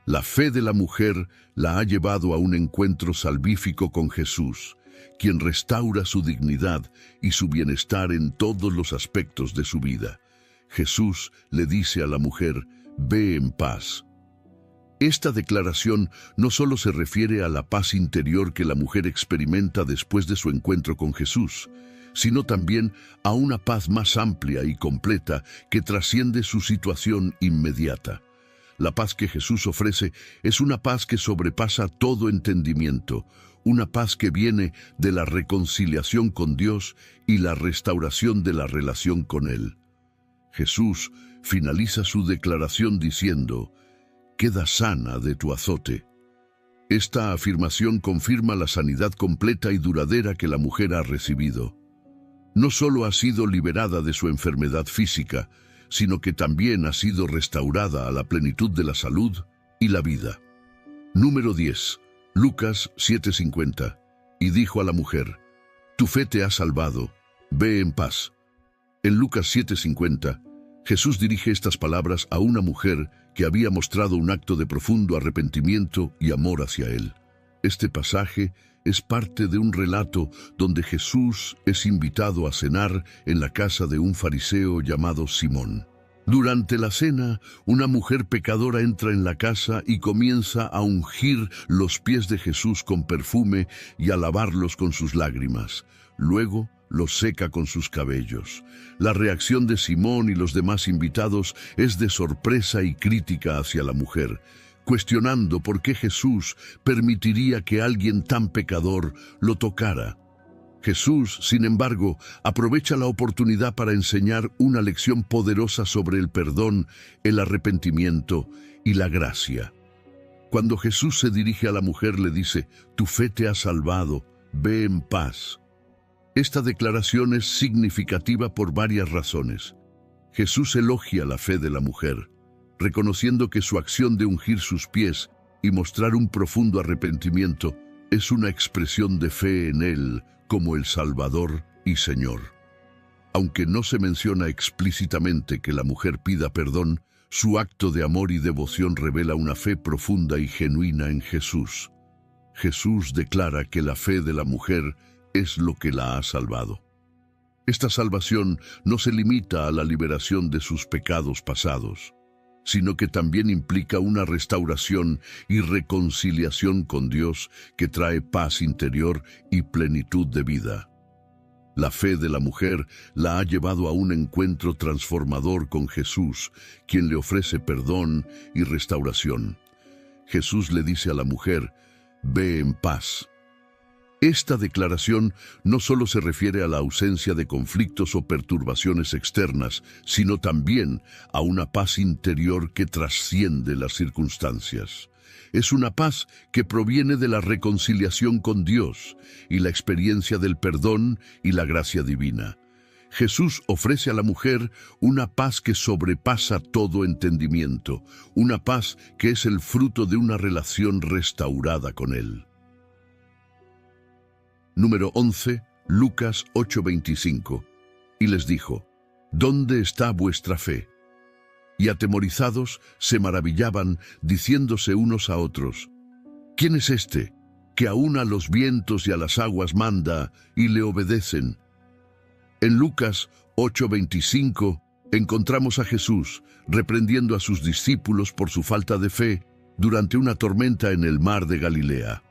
La fe de la mujer la ha llevado a un encuentro salvífico con Jesús, quien restaura su dignidad y su bienestar en todos los aspectos de su vida. Jesús le dice a la mujer: ve en paz. Esta declaración no solo se refiere a la paz interior que la mujer experimenta después de su encuentro con Jesús, sino también a una paz más amplia y completa que trasciende su situación inmediata. La paz que Jesús ofrece es una paz que sobrepasa todo entendimiento, una paz que viene de la reconciliación con Dios y la restauración de la relación con Él. Jesús finaliza su declaración diciendo: queda sana de tu azote. Esta afirmación confirma la sanidad completa y duradera que la mujer ha recibido. No solo ha sido liberada de su enfermedad física, sino que también ha sido restaurada a la plenitud de la salud y la vida. Número 10. Lucas 7:50. Y dijo a la mujer: tu fe te ha salvado, ve en paz. En Lucas 7:50, Jesús dirige estas palabras a una mujer que había mostrado un acto de profundo arrepentimiento y amor hacia él. Este pasaje es parte de un relato donde Jesús es invitado a cenar en la casa de un fariseo llamado Simón. Durante la cena, una mujer pecadora entra en la casa y comienza a ungir los pies de Jesús con perfume y a lavarlos con sus lágrimas. Luego, los seca con sus cabellos. La reacción de Simón y los demás invitados es de sorpresa y crítica hacia la mujer, cuestionando por qué Jesús permitiría que alguien tan pecador lo tocara. Jesús, sin embargo, aprovecha la oportunidad para enseñar una lección poderosa sobre el perdón, el arrepentimiento y la gracia. Cuando Jesús se dirige a la mujer, le dice: tu fe te ha salvado, ve en paz. Esta declaración es significativa por varias razones. Jesús elogia la fe de la mujer, reconociendo que su acción de ungir sus pies y mostrar un profundo arrepentimiento es una expresión de fe en Él como el Salvador y Señor. Aunque no se menciona explícitamente que la mujer pida perdón, Su acto de amor y devoción revela una fe profunda y genuina en Jesús. Jesús declara que la fe de la mujer es lo que la ha salvado. Esta salvación no se limita a la liberación de sus pecados pasados, sino que también implica una restauración y reconciliación con Dios que trae paz interior y plenitud de vida. La fe de la mujer la ha llevado a un encuentro transformador con Jesús, quien le ofrece perdón y restauración. Jesús le dice a la mujer: «Ve en paz». Esta declaración no solo se refiere a la ausencia de conflictos o perturbaciones externas, sino también a una paz interior que trasciende las circunstancias. Es una paz que proviene de la reconciliación con Dios y la experiencia del perdón y la gracia divina. Jesús ofrece a la mujer una paz que sobrepasa todo entendimiento, una paz que es el fruto de una relación restaurada con Él. Número 11, Lucas 8:25. Y les dijo: «¿Dónde está vuestra fe?». Y atemorizados se maravillaban, diciéndose unos a otros: «¿Quién es este, que aun a los vientos y a las aguas manda, y le obedecen?». En Lucas 8:25 encontramos a Jesús reprendiendo a sus discípulos por su falta de fe durante una tormenta en el mar de Galilea.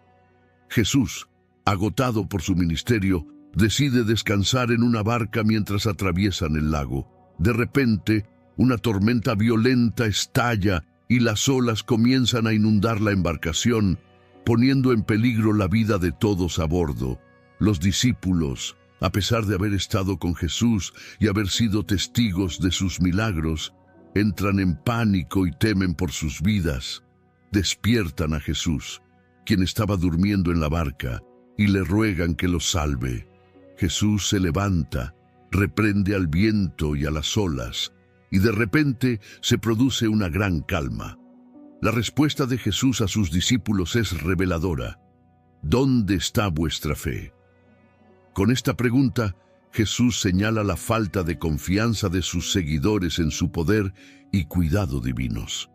Jesús, agotado por su ministerio, decide descansar en una barca mientras atraviesan el lago. De repente, una tormenta violenta estalla y las olas comienzan a inundar la embarcación, poniendo en peligro la vida de todos a bordo. Los discípulos, a pesar de haber estado con Jesús y haber sido testigos de sus milagros, entran en pánico y temen por sus vidas. Despiertan a Jesús, quien estaba durmiendo en la barca, y le ruegan que los salve. Jesús se levanta, reprende al viento y a las olas, y de repente se produce una gran calma. La respuesta de Jesús a sus discípulos es reveladora: «¿Dónde está vuestra fe?». Con esta pregunta, Jesús señala la falta de confianza de sus seguidores en su poder y cuidado divinos.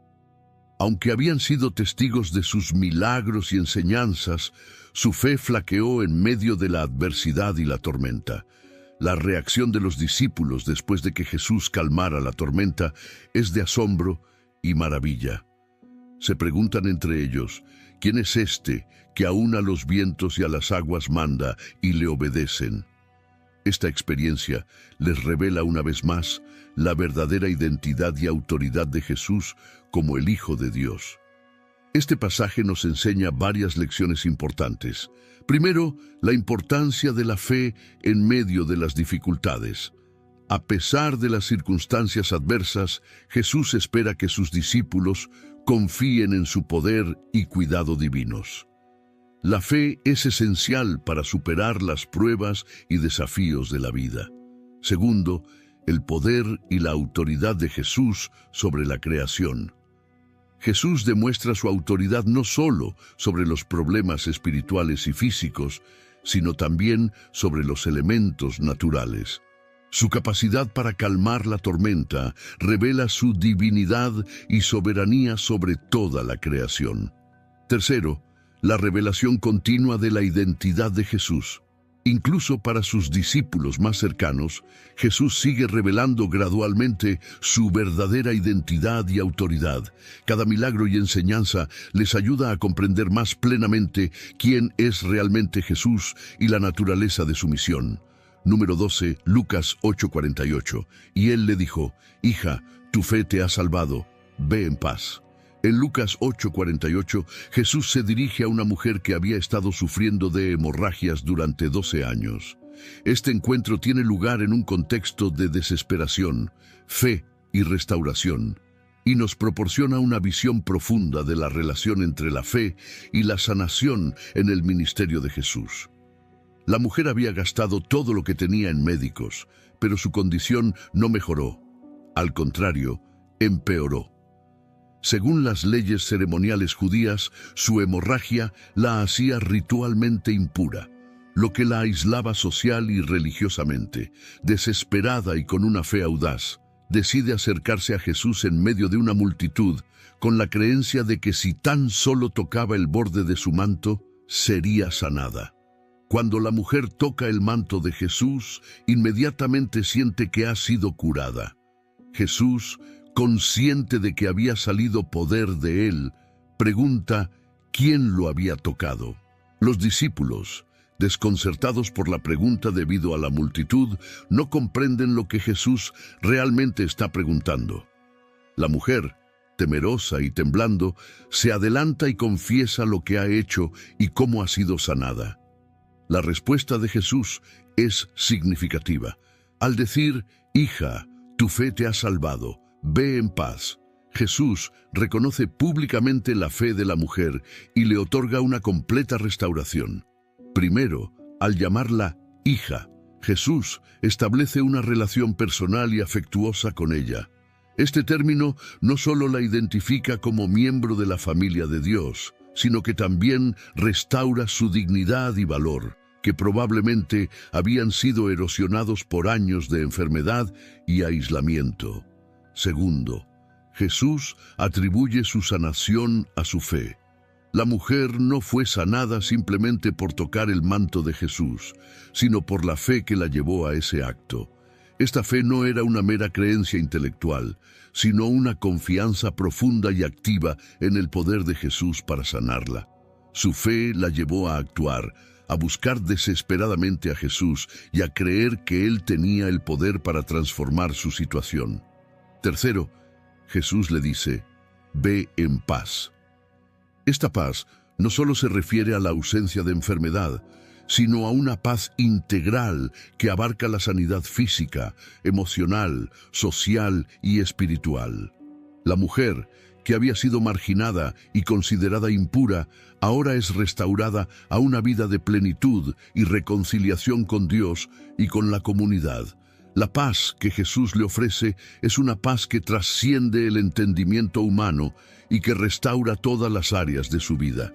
Aunque habían sido testigos de sus milagros y enseñanzas, su fe flaqueó en medio de la adversidad y la tormenta. La reacción de los discípulos después de que Jesús calmara la tormenta es de asombro y maravilla. Se preguntan entre ellos: «¿Quién es este que aun a los vientos y a las aguas manda y le obedecen?». Esta experiencia les revela una vez más la verdadera identidad y autoridad de Jesús como el Hijo de Dios. Este pasaje nos enseña varias lecciones importantes. Primero, la importancia de la fe en medio de las dificultades. A pesar de las circunstancias adversas, Jesús espera que sus discípulos confíen en su poder y cuidado divinos. La fe es esencial para superar las pruebas y desafíos de la vida. Segundo, el poder y la autoridad de Jesús sobre la creación. Jesús demuestra su autoridad no solo sobre los problemas espirituales y físicos, sino también sobre los elementos naturales. Su capacidad para calmar la tormenta revela su divinidad y soberanía sobre toda la creación. Tercero, la revelación continua de la identidad de Jesús. Incluso para sus discípulos más cercanos, Jesús sigue revelando gradualmente su verdadera identidad y autoridad. Cada milagro y enseñanza les ayuda a comprender más plenamente quién es realmente Jesús y la naturaleza de su misión. Número 12, Lucas 8:48. Y él le dijo: «Hija, tu fe te ha salvado, ve en paz». En Lucas 8:48, Jesús se dirige a una mujer que había estado sufriendo de hemorragias durante 12 años. Este encuentro tiene lugar en un contexto de desesperación, fe y restauración, y nos proporciona una visión profunda de la relación entre la fe y la sanación en el ministerio de Jesús. La mujer había gastado todo lo que tenía en médicos, pero su condición no mejoró. Al contrario, empeoró. Según las leyes ceremoniales judías, su hemorragia la hacía ritualmente impura, lo que la aislaba social y religiosamente. Desesperada y con una fe audaz, decide acercarse a Jesús en medio de una multitud, con la creencia de que si tan solo tocaba el borde de su manto, sería sanada. Cuando la mujer toca el manto de Jesús, inmediatamente siente que ha sido curada. Jesús, consciente de que había salido poder de él, pregunta quién lo había tocado. Los discípulos, desconcertados por la pregunta debido a la multitud, no comprenden lo que Jesús realmente está preguntando. La mujer, temerosa y temblando, se adelanta y confiesa lo que ha hecho y cómo ha sido sanada. La respuesta de Jesús es significativa. Al decir, «Hija, tu fe te ha salvado, ve en paz», Jesús reconoce públicamente la fe de la mujer y le otorga una completa restauración. Primero, al llamarla hija, Jesús establece una relación personal y afectuosa con ella. Este término no solo la identifica como miembro de la familia de Dios, sino que también restaura su dignidad y valor, que probablemente habían sido erosionados por años de enfermedad y aislamiento. Segundo, Jesús atribuye su sanación a su fe. La mujer no fue sanada simplemente por tocar el manto de Jesús, sino por la fe que la llevó a ese acto. Esta fe no era una mera creencia intelectual, sino una confianza profunda y activa en el poder de Jesús para sanarla. Su fe la llevó a actuar, a buscar desesperadamente a Jesús y a creer que Él tenía el poder para transformar su situación. Tercero, Jesús le dice, «Ve en paz». Esta paz no solo se refiere a la ausencia de enfermedad, sino a una paz integral que abarca la sanidad física, emocional, social y espiritual. La mujer, que había sido marginada y considerada impura, ahora es restaurada a una vida de plenitud y reconciliación con Dios y con la comunidad. La paz que Jesús le ofrece es una paz que trasciende el entendimiento humano y que restaura todas las áreas de su vida.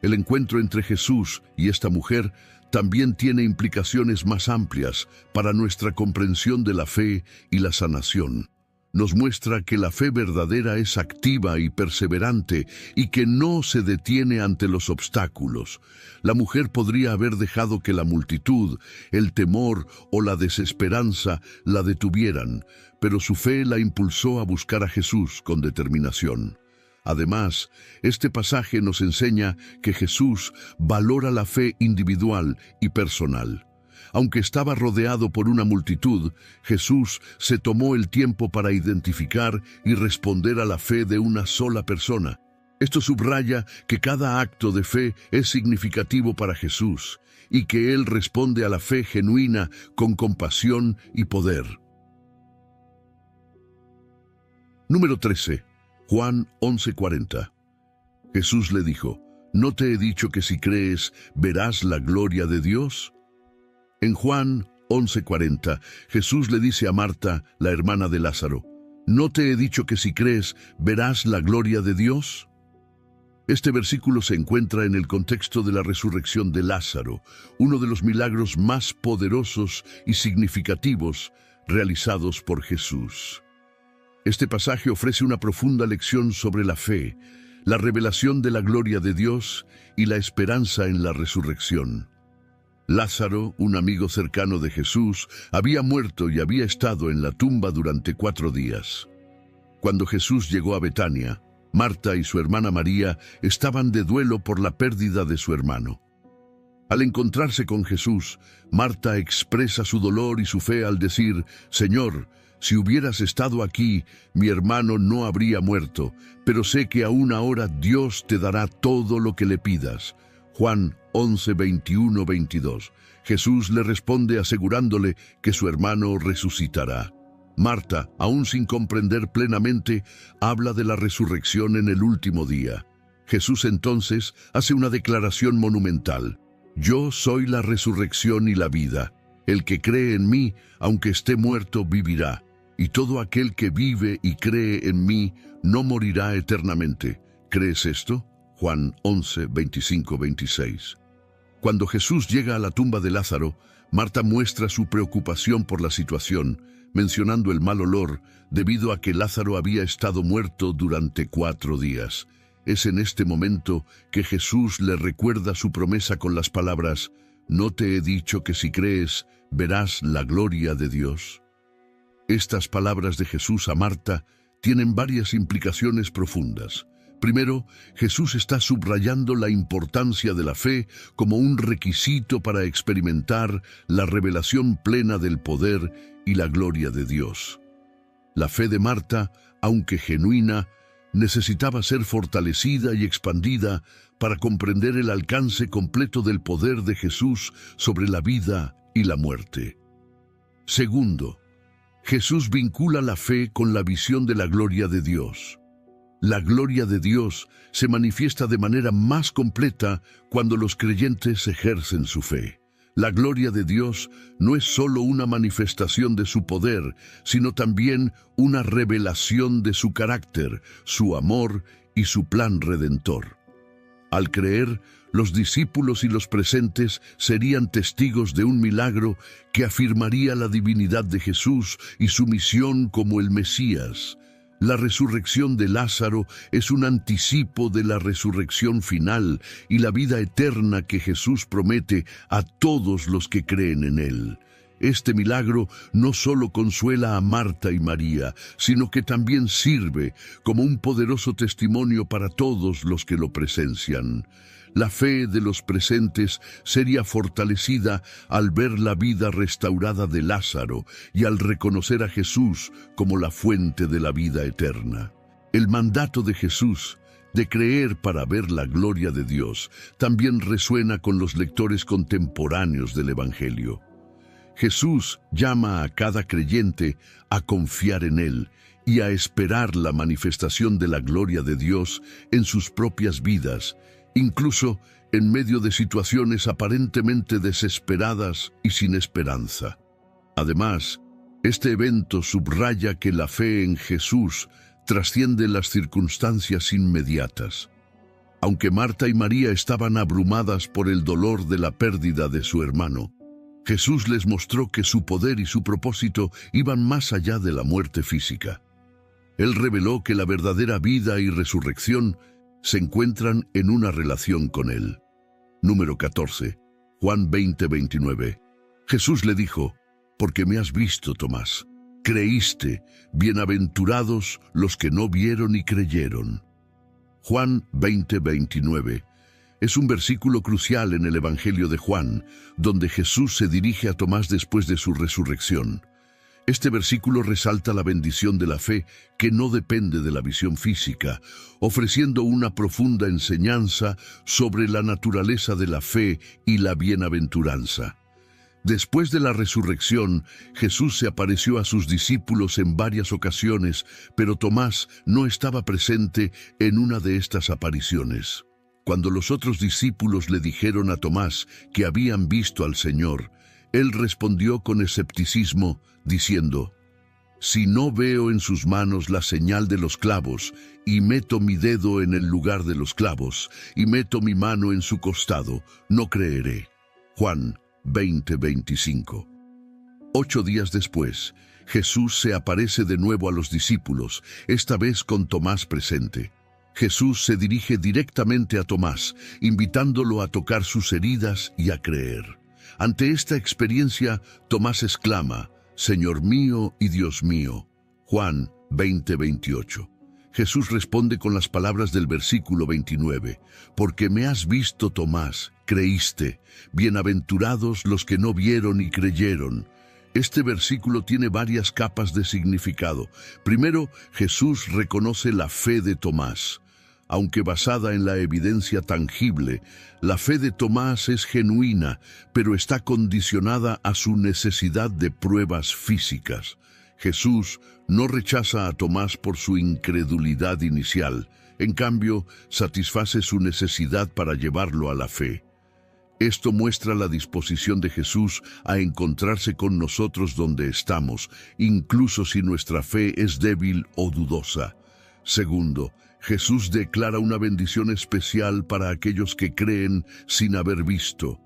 El encuentro entre Jesús y esta mujer también tiene implicaciones más amplias para nuestra comprensión de la fe y la sanación. Nos muestra que la fe verdadera es activa y perseverante y que no se detiene ante los obstáculos. La mujer podría haber dejado que la multitud, el temor o la desesperanza la detuvieran, pero su fe la impulsó a buscar a Jesús con determinación. Además, este pasaje nos enseña que Jesús valora la fe individual y personal. Aunque estaba rodeado por una multitud, Jesús se tomó el tiempo para identificar y responder a la fe de una sola persona. Esto subraya que cada acto de fe es significativo para Jesús y que Él responde a la fe genuina con compasión y poder. Número 13. Juan 11:40. Jesús le dijo, ¿no te he dicho que si crees, verás la gloria de Dios? En Juan 11:40, Jesús le dice a Marta, la hermana de Lázaro, ¿no te he dicho que si crees, verás la gloria de Dios? Este versículo se encuentra en el contexto de la resurrección de Lázaro, uno de los milagros más poderosos y significativos realizados por Jesús. Este pasaje ofrece una profunda lección sobre la fe, la revelación de la gloria de Dios y la esperanza en la resurrección. Lázaro, un amigo cercano de Jesús, había muerto y había estado en la tumba durante 4 días. Cuando Jesús llegó a Betania, Marta y su hermana María estaban de duelo por la pérdida de su hermano. Al encontrarse con Jesús, Marta expresa su dolor y su fe al decir, «Señor, si hubieras estado aquí, mi hermano no habría muerto, pero sé que aún ahora Dios te dará todo lo que le pidas». Juan 11, 21, 22. Jesús le responde asegurándole que su hermano resucitará. Marta, aún sin comprender plenamente, habla de la resurrección en el último día. Jesús entonces hace una declaración monumental. Yo soy la resurrección y la vida. El que cree en mí, aunque esté muerto, vivirá. Y todo aquel que vive y cree en mí, no morirá eternamente. ¿Crees esto? Juan 11, 25, 26. Cuando Jesús llega a la tumba de Lázaro, Marta muestra su preocupación por la situación, mencionando el mal olor debido a que Lázaro había estado muerto durante 4 días. Es en este momento que Jesús le recuerda su promesa con las palabras: «¿No te he dicho que si crees, verás la gloria de Dios?». Estas palabras de Jesús a Marta tienen varias implicaciones profundas. Primero, Jesús está subrayando la importancia de la fe como un requisito para experimentar la revelación plena del poder y la gloria de Dios. La fe de Marta, aunque genuina, necesitaba ser fortalecida y expandida para comprender el alcance completo del poder de Jesús sobre la vida y la muerte. Segundo, Jesús vincula la fe con la visión de la gloria de Dios. La gloria de Dios se manifiesta de manera más completa cuando los creyentes ejercen su fe. La gloria de Dios no es solo una manifestación de su poder, sino también una revelación de su carácter, su amor y su plan redentor. Al creer, los discípulos y los presentes serían testigos de un milagro que afirmaría la divinidad de Jesús y su misión como el Mesías. La resurrección de Lázaro es un anticipo de la resurrección final y la vida eterna que Jesús promete a todos los que creen en él. Este milagro no solo consuela a Marta y María, sino que también sirve como un poderoso testimonio para todos los que lo presencian. La fe de los presentes sería fortalecida al ver la vida restaurada de Lázaro y al reconocer a Jesús como la fuente de la vida eterna. El mandato de Jesús de creer para ver la gloria de Dios también resuena con los lectores contemporáneos del Evangelio. Jesús llama a cada creyente a confiar en Él y a esperar la manifestación de la gloria de Dios en sus propias vidas, incluso en medio de situaciones aparentemente desesperadas y sin esperanza. Además, este evento subraya que la fe en Jesús trasciende las circunstancias inmediatas. Aunque Marta y María estaban abrumadas por el dolor de la pérdida de su hermano, Jesús les mostró que su poder y su propósito iban más allá de la muerte física. Él reveló que la verdadera vida y resurrección se encuentran en una relación con Él. Número 14, Juan 20:29. Jesús le dijo: «Porque me has visto, Tomás, creíste, bienaventurados los que no vieron y creyeron». Juan 20:29 es un versículo crucial en el Evangelio de Juan, donde Jesús se dirige a Tomás después de su resurrección. Este versículo resalta la bendición de la fe que no depende de la visión física, ofreciendo una profunda enseñanza sobre la naturaleza de la fe y la bienaventuranza. Después de la resurrección, Jesús se apareció a sus discípulos en varias ocasiones, pero Tomás no estaba presente en una de estas apariciones. Cuando los otros discípulos le dijeron a Tomás que habían visto al Señor, él respondió con escepticismo, diciendo: «Si no veo en sus manos la señal de los clavos, y meto mi dedo en el lugar de los clavos, y meto mi mano en su costado, no creeré». Juan 20:25. 8 días después, Jesús se aparece de nuevo a los discípulos, esta vez con Tomás presente. Jesús se dirige directamente a Tomás, invitándolo a tocar sus heridas y a creer. Ante esta experiencia, Tomás exclama: «Señor mío y Dios mío». Juan 20:28. Jesús responde con las palabras del versículo 29. «Porque me has visto, Tomás, creíste. Bienaventurados los que no vieron y creyeron». Este versículo tiene varias capas de significado. Primero, Jesús reconoce la fe de Tomás. Aunque basada en la evidencia tangible, la fe de Tomás es genuina, pero está condicionada a su necesidad de pruebas físicas. Jesús no rechaza a Tomás por su incredulidad inicial, en cambio, satisface su necesidad para llevarlo a la fe. Esto muestra la disposición de Jesús a encontrarse con nosotros donde estamos, incluso si nuestra fe es débil o dudosa. Segundo, Jesús declara una bendición especial para aquellos que creen sin haber visto.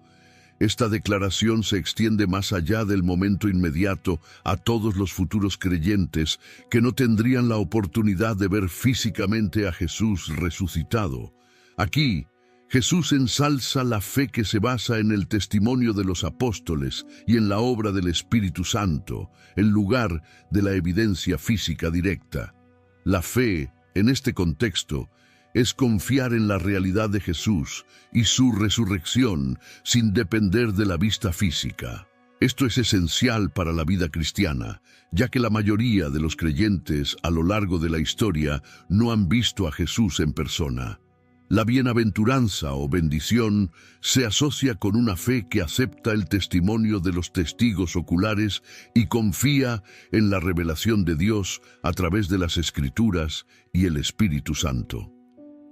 Esta declaración se extiende más allá del momento inmediato a todos los futuros creyentes que no tendrían la oportunidad de ver físicamente a Jesús resucitado. Aquí, Jesús ensalza la fe que se basa en el testimonio de los apóstoles y en la obra del Espíritu Santo, en lugar de la evidencia física directa. La fe, en este contexto, es confiar en la realidad de Jesús y su resurrección sin depender de la vista física. Esto es esencial para la vida cristiana, ya que la mayoría de los creyentes a lo largo de la historia no han visto a Jesús en persona. La bienaventuranza o bendición se asocia con una fe que acepta el testimonio de los testigos oculares y confía en la revelación de Dios a través de las Escrituras y el Espíritu Santo.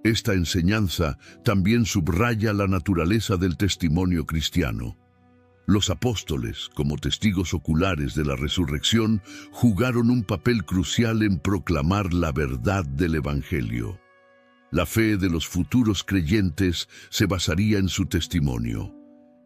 Esta enseñanza también subraya la naturaleza del testimonio cristiano. Los apóstoles, como testigos oculares de la resurrección, jugaron un papel crucial en proclamar la verdad del Evangelio. La fe de los futuros creyentes se basaría en su testimonio.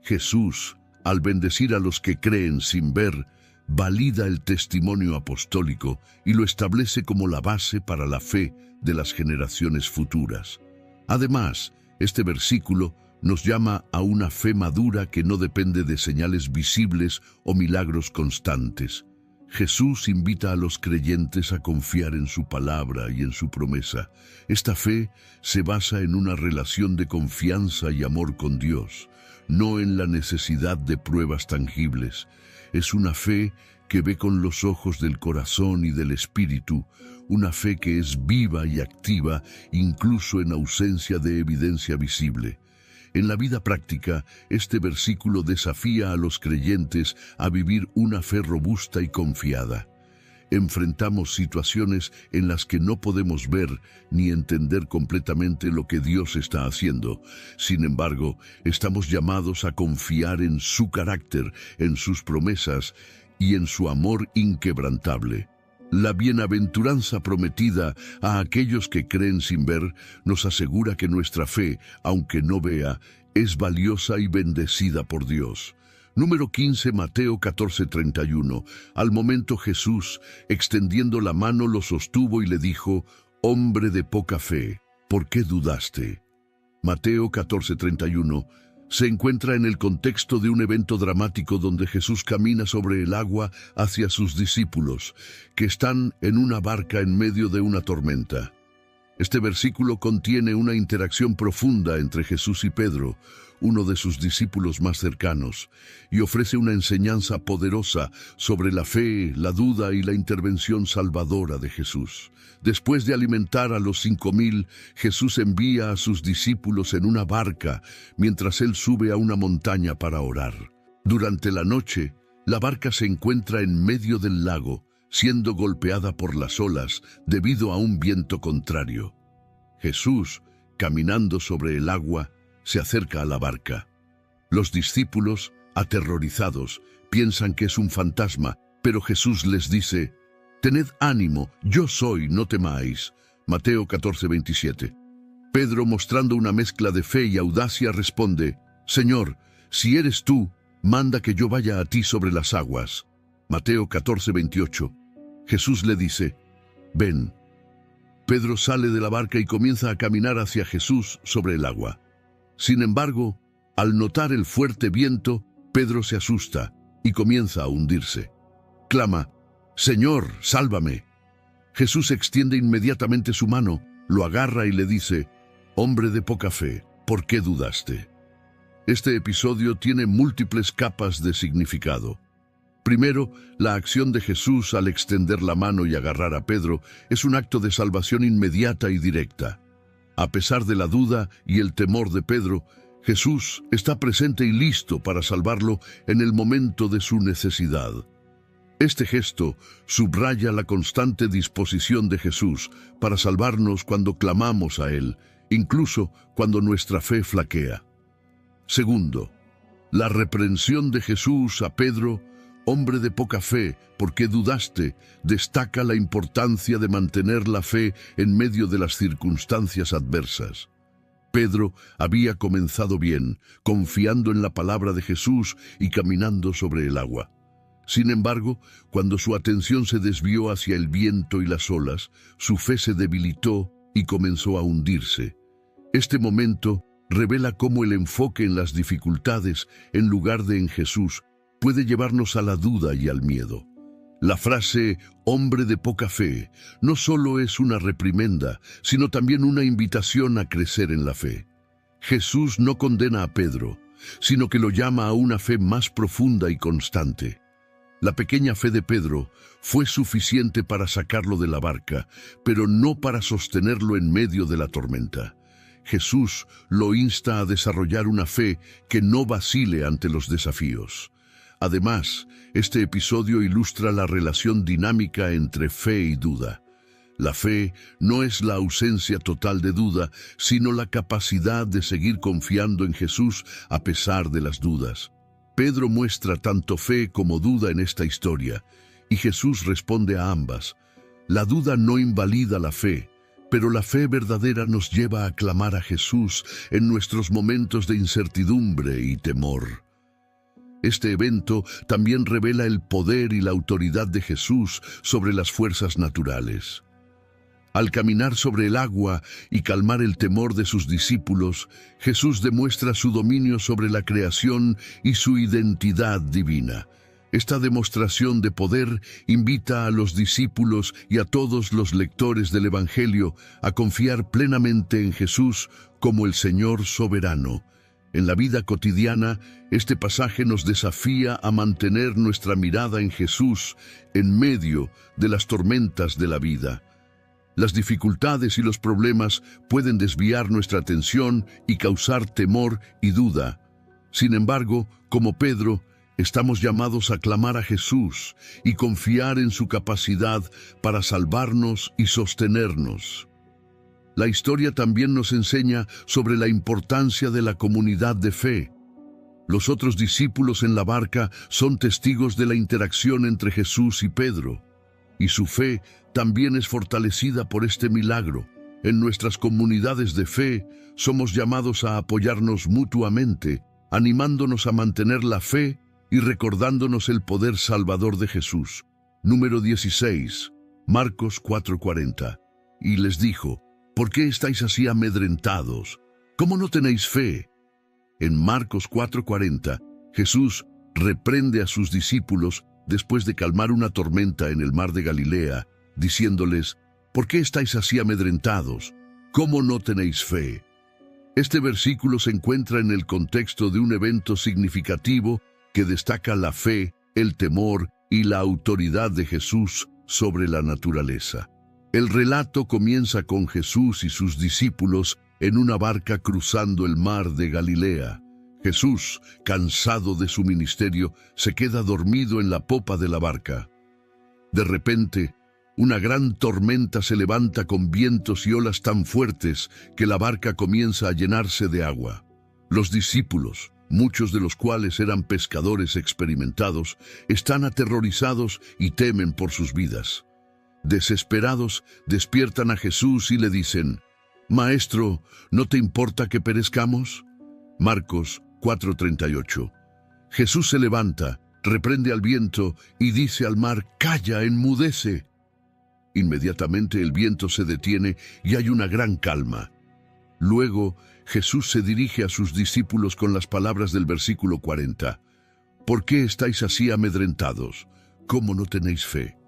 Jesús, al bendecir a los que creen sin ver, valida el testimonio apostólico y lo establece como la base para la fe de las generaciones futuras. Además, este versículo nos llama a una fe madura que no depende de señales visibles o milagros constantes. Jesús invita a los creyentes a confiar en su palabra y en su promesa. Esta fe se basa en una relación de confianza y amor con Dios, no en la necesidad de pruebas tangibles. Es una fe que ve con los ojos del corazón y del espíritu, una fe que es viva y activa incluso en ausencia de evidencia visible. En la vida práctica, este versículo desafía a los creyentes a vivir una fe robusta y confiada. Enfrentamos situaciones en las que no podemos ver ni entender completamente lo que Dios está haciendo. Sin embargo, estamos llamados a confiar en su carácter, en sus promesas y en su amor inquebrantable. La bienaventuranza prometida a aquellos que creen sin ver nos asegura que nuestra fe, aunque no vea, es valiosa y bendecida por Dios. Número 15, Mateo 14:31. Al momento Jesús, extendiendo la mano, lo sostuvo y le dijo: «Hombre de poca fe, ¿por qué dudaste?». Mateo 14:31 se encuentra en el contexto de un evento dramático donde Jesús camina sobre el agua hacia sus discípulos, que están en una barca en medio de una tormenta. Este versículo contiene una interacción profunda entre Jesús y Pedro, uno de sus discípulos más cercanos, y ofrece una enseñanza poderosa sobre la fe, la duda y la intervención salvadora de Jesús. Después de alimentar a los 5,000, Jesús envía a sus discípulos en una barca, mientras él sube a una montaña para orar. Durante la noche, la barca se encuentra en medio del lago, siendo golpeada por las olas debido a un viento contrario. Jesús, caminando sobre el agua, se acerca a la barca. Los discípulos, aterrorizados, piensan que es un fantasma, pero Jesús les dice: «Tened ánimo, yo soy, no temáis». Mateo 14:27. Pedro, mostrando una mezcla de fe y audacia, responde: «Señor, si eres tú, manda que yo vaya a ti sobre las aguas». Mateo 14:28. Jesús le dice: «Ven». Pedro sale de la barca y comienza a caminar hacia Jesús sobre el agua. Sin embargo, al notar el fuerte viento, Pedro se asusta y comienza a hundirse. Clama: «Señor, sálvame». Jesús extiende inmediatamente su mano, lo agarra y le dice: «Hombre de poca fe, ¿por qué dudaste?». Este episodio tiene múltiples capas de significado. Primero, la acción de Jesús al extender la mano y agarrar a Pedro es un acto de salvación inmediata y directa. A pesar de la duda y el temor de Pedro, Jesús está presente y listo para salvarlo en el momento de su necesidad. Este gesto subraya la constante disposición de Jesús para salvarnos cuando clamamos a Él, incluso cuando nuestra fe flaquea. Segundo, la reprensión de Jesús a Pedro: «Hombre de poca fe, ¿por qué dudaste?», destaca la importancia de mantener la fe en medio de las circunstancias adversas. Pedro había comenzado bien, confiando en la palabra de Jesús y caminando sobre el agua. Sin embargo, cuando su atención se desvió hacia el viento y las olas, su fe se debilitó y comenzó a hundirse. Este momento revela cómo el enfoque en las dificultades, en lugar de en Jesús, puede llevarnos a la duda y al miedo. La frase «hombre de poca fe» no solo es una reprimenda, sino también una invitación a crecer en la fe. Jesús no condena a Pedro, sino que lo llama a una fe más profunda y constante. La pequeña fe de Pedro fue suficiente para sacarlo de la barca, pero no para sostenerlo en medio de la tormenta. Jesús lo insta a desarrollar una fe que no vacile ante los desafíos. Además, este episodio ilustra la relación dinámica entre fe y duda. La fe no es la ausencia total de duda, sino la capacidad de seguir confiando en Jesús a pesar de las dudas. Pedro muestra tanto fe como duda en esta historia, y Jesús responde a ambas. La duda no invalida la fe, pero la fe verdadera nos lleva a clamar a Jesús en nuestros momentos de incertidumbre y temor. Este evento también revela el poder y la autoridad de Jesús sobre las fuerzas naturales. Al caminar sobre el agua y calmar el temor de sus discípulos, Jesús demuestra su dominio sobre la creación y su identidad divina. Esta demostración de poder invita a los discípulos y a todos los lectores del Evangelio a confiar plenamente en Jesús como el Señor soberano. En la vida cotidiana, este pasaje nos desafía a mantener nuestra mirada en Jesús en medio de las tormentas de la vida. Las dificultades y los problemas pueden desviar nuestra atención y causar temor y duda. Sin embargo, como Pedro, estamos llamados a clamar a Jesús y confiar en su capacidad para salvarnos y sostenernos. La historia también nos enseña sobre la importancia de la comunidad de fe. Los otros discípulos en la barca son testigos de la interacción entre Jesús y Pedro, y su fe también es fortalecida por este milagro. En nuestras comunidades de fe somos llamados a apoyarnos mutuamente, animándonos a mantener la fe y recordándonos el poder salvador de Jesús. Número 16, Marcos 4:40. Y les dijo: ¿por qué estáis así amedrentados? ¿Cómo no tenéis fe? En Marcos 4:40, Jesús reprende a sus discípulos después de calmar una tormenta en el mar de Galilea, diciéndoles: ¿por qué estáis así amedrentados? ¿Cómo no tenéis fe? Este versículo se encuentra en el contexto de un evento significativo que destaca la fe, el temor y la autoridad de Jesús sobre la naturaleza. El relato comienza con Jesús y sus discípulos en una barca cruzando el mar de Galilea. Jesús, cansado de su ministerio, se queda dormido en la popa de la barca. De repente, una gran tormenta se levanta con vientos y olas tan fuertes que la barca comienza a llenarse de agua. Los discípulos, muchos de los cuales eran pescadores experimentados, están aterrorizados y temen por sus vidas. Desesperados, despiertan a Jesús y le dicen: «Maestro, ¿no te importa que perezcamos?». Marcos 4:38. Jesús se levanta, reprende al viento y dice al mar: «Calla, enmudece». Inmediatamente el viento se detiene y hay una gran calma. Luego, Jesús se dirige a sus discípulos con las palabras del versículo 40. «¿Por qué estáis así amedrentados? ¿Cómo no tenéis fe?».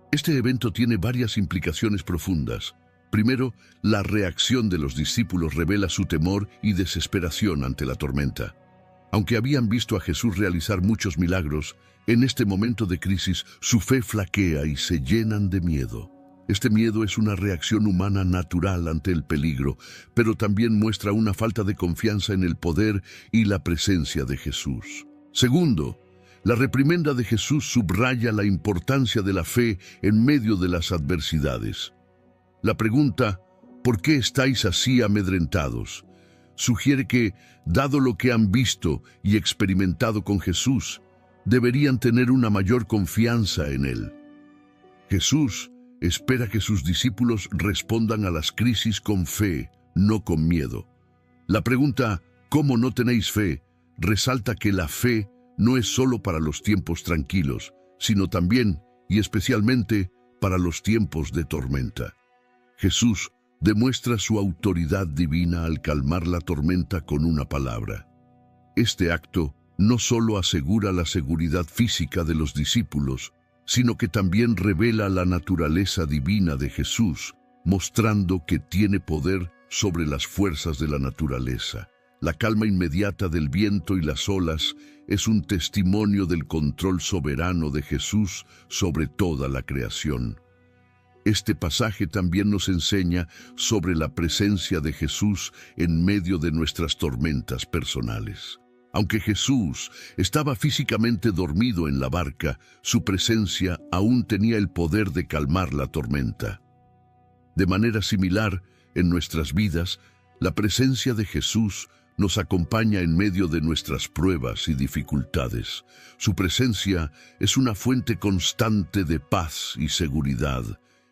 Este evento tiene varias implicaciones profundas. Primero, la reacción de los discípulos revela su temor y desesperación ante la tormenta. Aunque habían visto a Jesús realizar muchos milagros, en este momento de crisis su fe flaquea y se llenan de miedo. Este miedo es una reacción humana natural ante el peligro, pero también muestra una falta de confianza en el poder y la presencia de Jesús. Segundo, la reprimenda de Jesús subraya la importancia de la fe en medio de las adversidades. La pregunta, ¿por qué estáis así amedrentados?, sugiere que, dado lo que han visto y experimentado con Jesús, deberían tener una mayor confianza en Él. Jesús espera que sus discípulos respondan a las crisis con fe, no con miedo. La pregunta, ¿cómo no tenéis fe?, resalta que la fe no es solo para los tiempos tranquilos, sino también, y especialmente, para los tiempos de tormenta. Jesús demuestra su autoridad divina al calmar la tormenta con una palabra. Este acto no solo asegura la seguridad física de los discípulos, sino que también revela la naturaleza divina de Jesús, mostrando que tiene poder sobre las fuerzas de la naturaleza. La calma inmediata del viento y las olas es un testimonio del control soberano de Jesús sobre toda la creación. Este pasaje también nos enseña sobre la presencia de Jesús en medio de nuestras tormentas personales. Aunque Jesús estaba físicamente dormido en la barca, su presencia aún tenía el poder de calmar la tormenta. De manera similar, en nuestras vidas, la presencia de Jesús nos acompaña en medio de nuestras pruebas y dificultades. Su presencia es una fuente constante de paz y seguridad,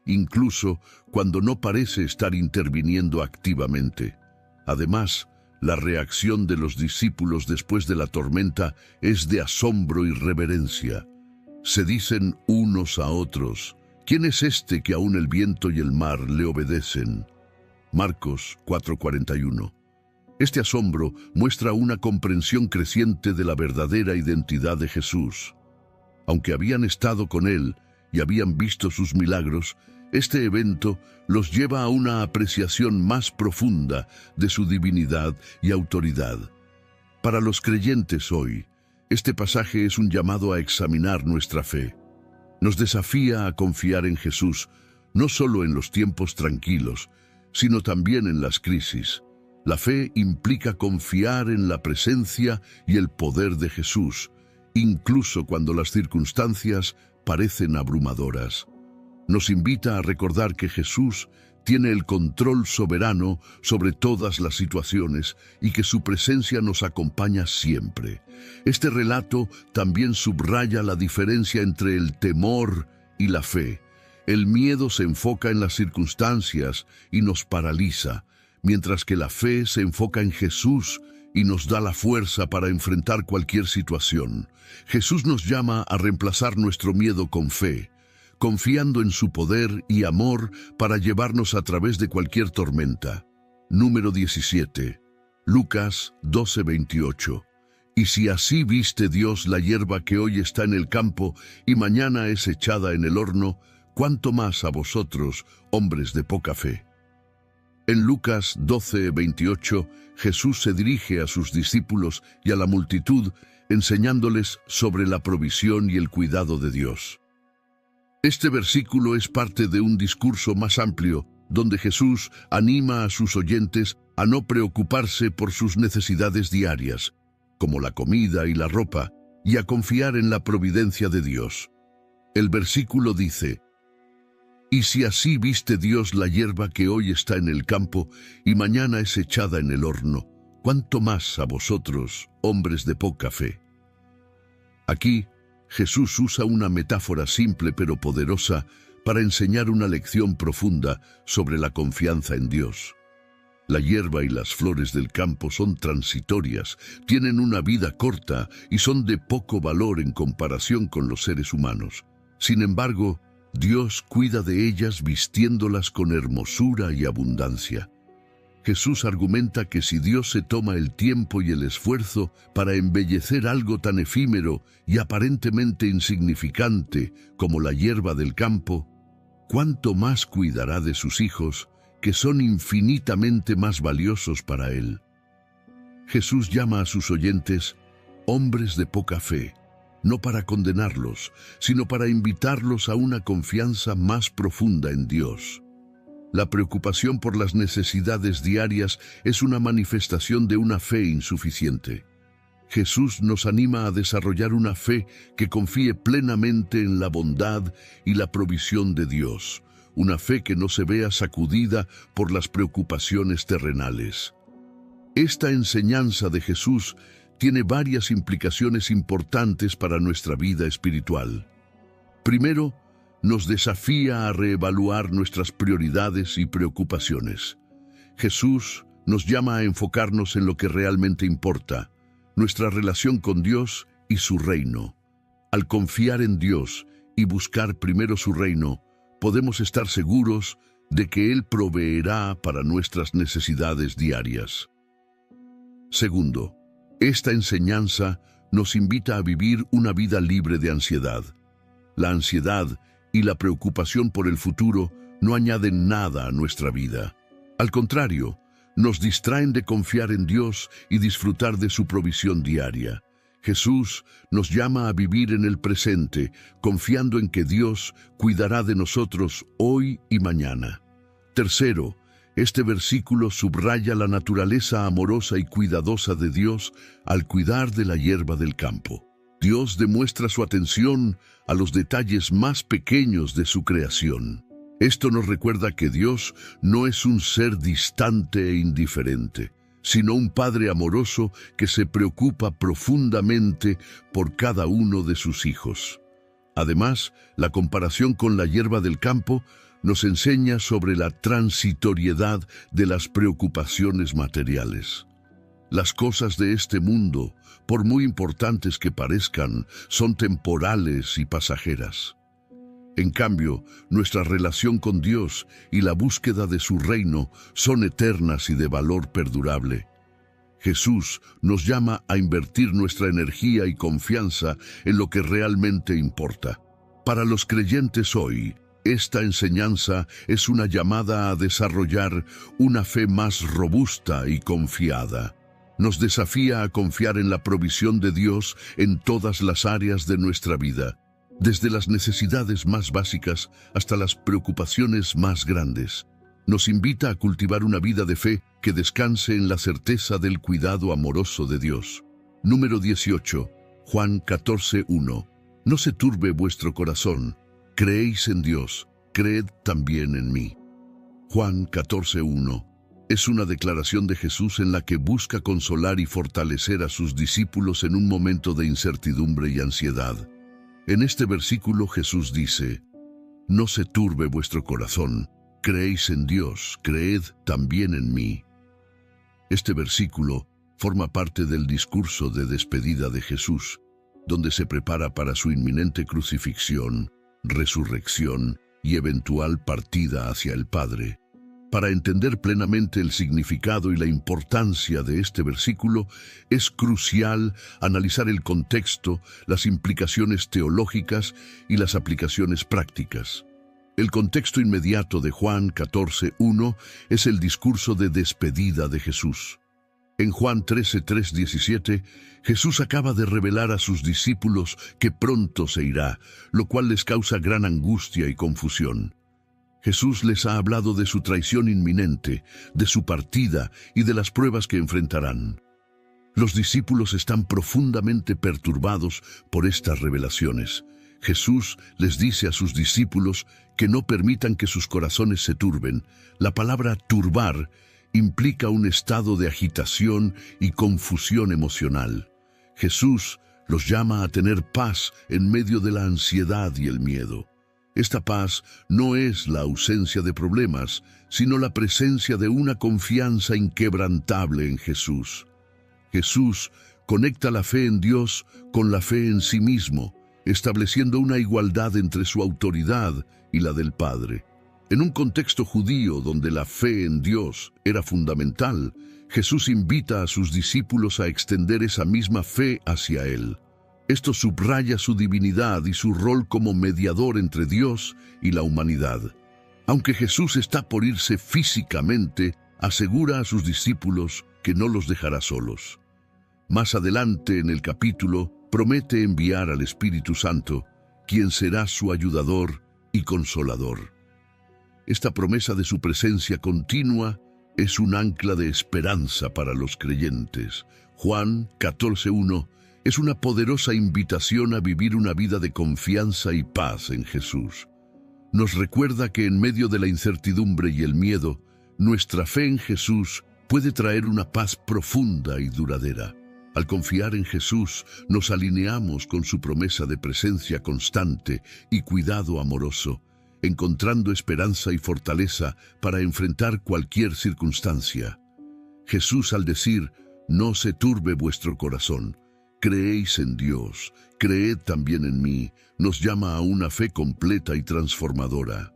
incluso cuando no parece estar interviniendo activamente. Además, la reacción de los discípulos después de la tormenta es de asombro y reverencia. Se dicen unos a otros, ¿quién es este que aún el viento y el mar le obedecen? Marcos 4:41. Este asombro muestra una comprensión creciente de la verdadera identidad de Jesús. Aunque habían estado con él y habían visto sus milagros, este evento los lleva a una apreciación más profunda de su divinidad y autoridad. Para los creyentes hoy, este pasaje es un llamado a examinar nuestra fe. Nos desafía a confiar en Jesús, no solo en los tiempos tranquilos, sino también en las crisis. La fe implica confiar en la presencia y el poder de Jesús, incluso cuando las circunstancias parecen abrumadoras. Nos invita a recordar que Jesús tiene el control soberano sobre todas las situaciones y que su presencia nos acompaña siempre. Este relato también subraya la diferencia entre el temor y la fe. El miedo se enfoca en las circunstancias y nos paraliza, mientras que la fe se enfoca en Jesús y nos da la fuerza para enfrentar cualquier situación. Jesús nos llama a reemplazar nuestro miedo con fe, confiando en su poder y amor para llevarnos a través de cualquier tormenta. Número 17. Lucas 12:28. Y si así viste Dios la hierba que hoy está en el campo y mañana es echada en el horno, ¿cuánto más a vosotros, hombres de poca fe? En Lucas 12:28, Jesús se dirige a sus discípulos y a la multitud, enseñándoles sobre la provisión y el cuidado de Dios. Este versículo es parte de un discurso más amplio, donde Jesús anima a sus oyentes a no preocuparse por sus necesidades diarias, como la comida y la ropa, y a confiar en la providencia de Dios. El versículo dice: Y si así viste Dios la hierba que hoy está en el campo y mañana es echada en el horno, ¿cuánto más a vosotros, hombres de poca fe? Aquí, Jesús usa una metáfora simple pero poderosa para enseñar una lección profunda sobre la confianza en Dios. La hierba y las flores del campo son transitorias, tienen una vida corta y son de poco valor en comparación con los seres humanos. Sin embargo, Dios cuida de ellas vistiéndolas con hermosura y abundancia. Jesús argumenta que si Dios se toma el tiempo y el esfuerzo para embellecer algo tan efímero y aparentemente insignificante como la hierba del campo, ¿cuánto más cuidará de sus hijos, que son infinitamente más valiosos para Él? Jesús llama a sus oyentes hombres de poca fe, no para condenarlos, sino para invitarlos a una confianza más profunda en Dios. La preocupación por las necesidades diarias es una manifestación de una fe insuficiente. Jesús nos anima a desarrollar una fe que confíe plenamente en la bondad y la provisión de Dios, una fe que no se vea sacudida por las preocupaciones terrenales. Esta enseñanza de Jesús tiene varias implicaciones importantes para nuestra vida espiritual. Primero, nos desafía a reevaluar nuestras prioridades y preocupaciones. Jesús nos llama a enfocarnos en lo que realmente importa, nuestra relación con Dios y su reino. Al confiar en Dios y buscar primero su reino, podemos estar seguros de que Él proveerá para nuestras necesidades diarias. Segundo, esta enseñanza nos invita a vivir una vida libre de ansiedad. La ansiedad y la preocupación por el futuro no añaden nada a nuestra vida. Al contrario, nos distraen de confiar en Dios y disfrutar de su provisión diaria. Jesús nos llama a vivir en el presente, confiando en que Dios cuidará de nosotros hoy y mañana. Tercero, este versículo subraya la naturaleza amorosa y cuidadosa de Dios al cuidar de la hierba del campo. Dios demuestra su atención a los detalles más pequeños de su creación. Esto nos recuerda que Dios no es un ser distante e indiferente, sino un Padre amoroso que se preocupa profundamente por cada uno de sus hijos. Además, la comparación con la hierba del campo nos enseña sobre la transitoriedad de las preocupaciones materiales. Las cosas de este mundo, por muy importantes que parezcan, son temporales y pasajeras. En cambio, nuestra relación con Dios y la búsqueda de su reino son eternas y de valor perdurable. Jesús nos llama a invertir nuestra energía y confianza en lo que realmente importa. Para los creyentes hoy, esta enseñanza es una llamada a desarrollar una fe más robusta y confiada. Nos desafía a confiar en la provisión de Dios en todas las áreas de nuestra vida, desde las necesidades más básicas hasta las preocupaciones más grandes. Nos invita a cultivar una vida de fe que descanse en la certeza del cuidado amoroso de Dios. Número 18, Juan 14:1. No se turbe vuestro corazón. Creéis en Dios, creed también en mí. Juan 14:1 es una declaración de Jesús en la que busca consolar y fortalecer a sus discípulos en un momento de incertidumbre y ansiedad. En este versículo Jesús dice: no se turbe vuestro corazón, creéis en Dios, creed también en mí. Este versículo forma parte del discurso de despedida de Jesús, donde se prepara para su inminente crucifixión, resurrección y eventual partida hacia el Padre. Para entender plenamente el significado y la importancia de este versículo, es crucial analizar el contexto, las implicaciones teológicas y las aplicaciones prácticas. El contexto inmediato de Juan 14:1 es el discurso de despedida de Jesús. En Juan 13:3-17, Jesús acaba de revelar a sus discípulos que pronto se irá, lo cual les causa gran angustia y confusión. Jesús les ha hablado de su traición inminente, de su partida y de las pruebas que enfrentarán. Los discípulos están profundamente perturbados por estas revelaciones. Jesús les dice a sus discípulos que no permitan que sus corazones se turben. La palabra turbar implica un estado de agitación y confusión emocional. Jesús los llama a tener paz en medio de la ansiedad y el miedo. Esta paz no es la ausencia de problemas, sino la presencia de una confianza inquebrantable en Jesús. Jesús conecta la fe en Dios con la fe en sí mismo, estableciendo una igualdad entre su autoridad y la del Padre. En un contexto judío donde la fe en Dios era fundamental, Jesús invita a sus discípulos a extender esa misma fe hacia Él. Esto subraya su divinidad y su rol como mediador entre Dios y la humanidad. Aunque Jesús está por irse físicamente, asegura a sus discípulos que no los dejará solos. Más adelante en el capítulo, promete enviar al Espíritu Santo, quien será su ayudador y consolador. Esta promesa de su presencia continua es un ancla de esperanza para los creyentes. Juan 14:1 es una poderosa invitación a vivir una vida de confianza y paz en Jesús. Nos recuerda que en medio de la incertidumbre y el miedo, nuestra fe en Jesús puede traer una paz profunda y duradera. Al confiar en Jesús, nos alineamos con su promesa de presencia constante y cuidado amoroso. encontrando esperanza y fortaleza para enfrentar cualquier circunstancia. Jesús, al decir, no se turbe vuestro corazón, creéis en Dios, creed también en mí, nos llama a una fe completa y transformadora.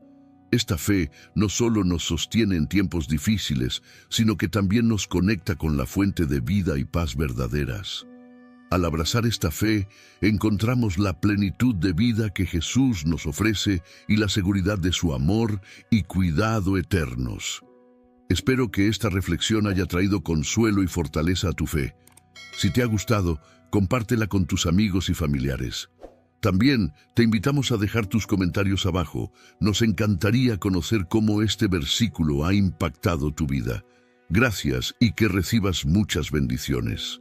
Esta fe no solo nos sostiene en tiempos difíciles, sino que también nos conecta con la fuente de vida y paz verdaderas. Al abrazar esta fe, encontramos la plenitud de vida que Jesús nos ofrece y la seguridad de su amor y cuidado eternos. Espero que esta reflexión haya traído consuelo y fortaleza a tu fe. Si te ha gustado, compártela con tus amigos y familiares. También te invitamos a dejar tus comentarios abajo. Nos encantaría conocer cómo este versículo ha impactado tu vida. Gracias y que recibas muchas bendiciones.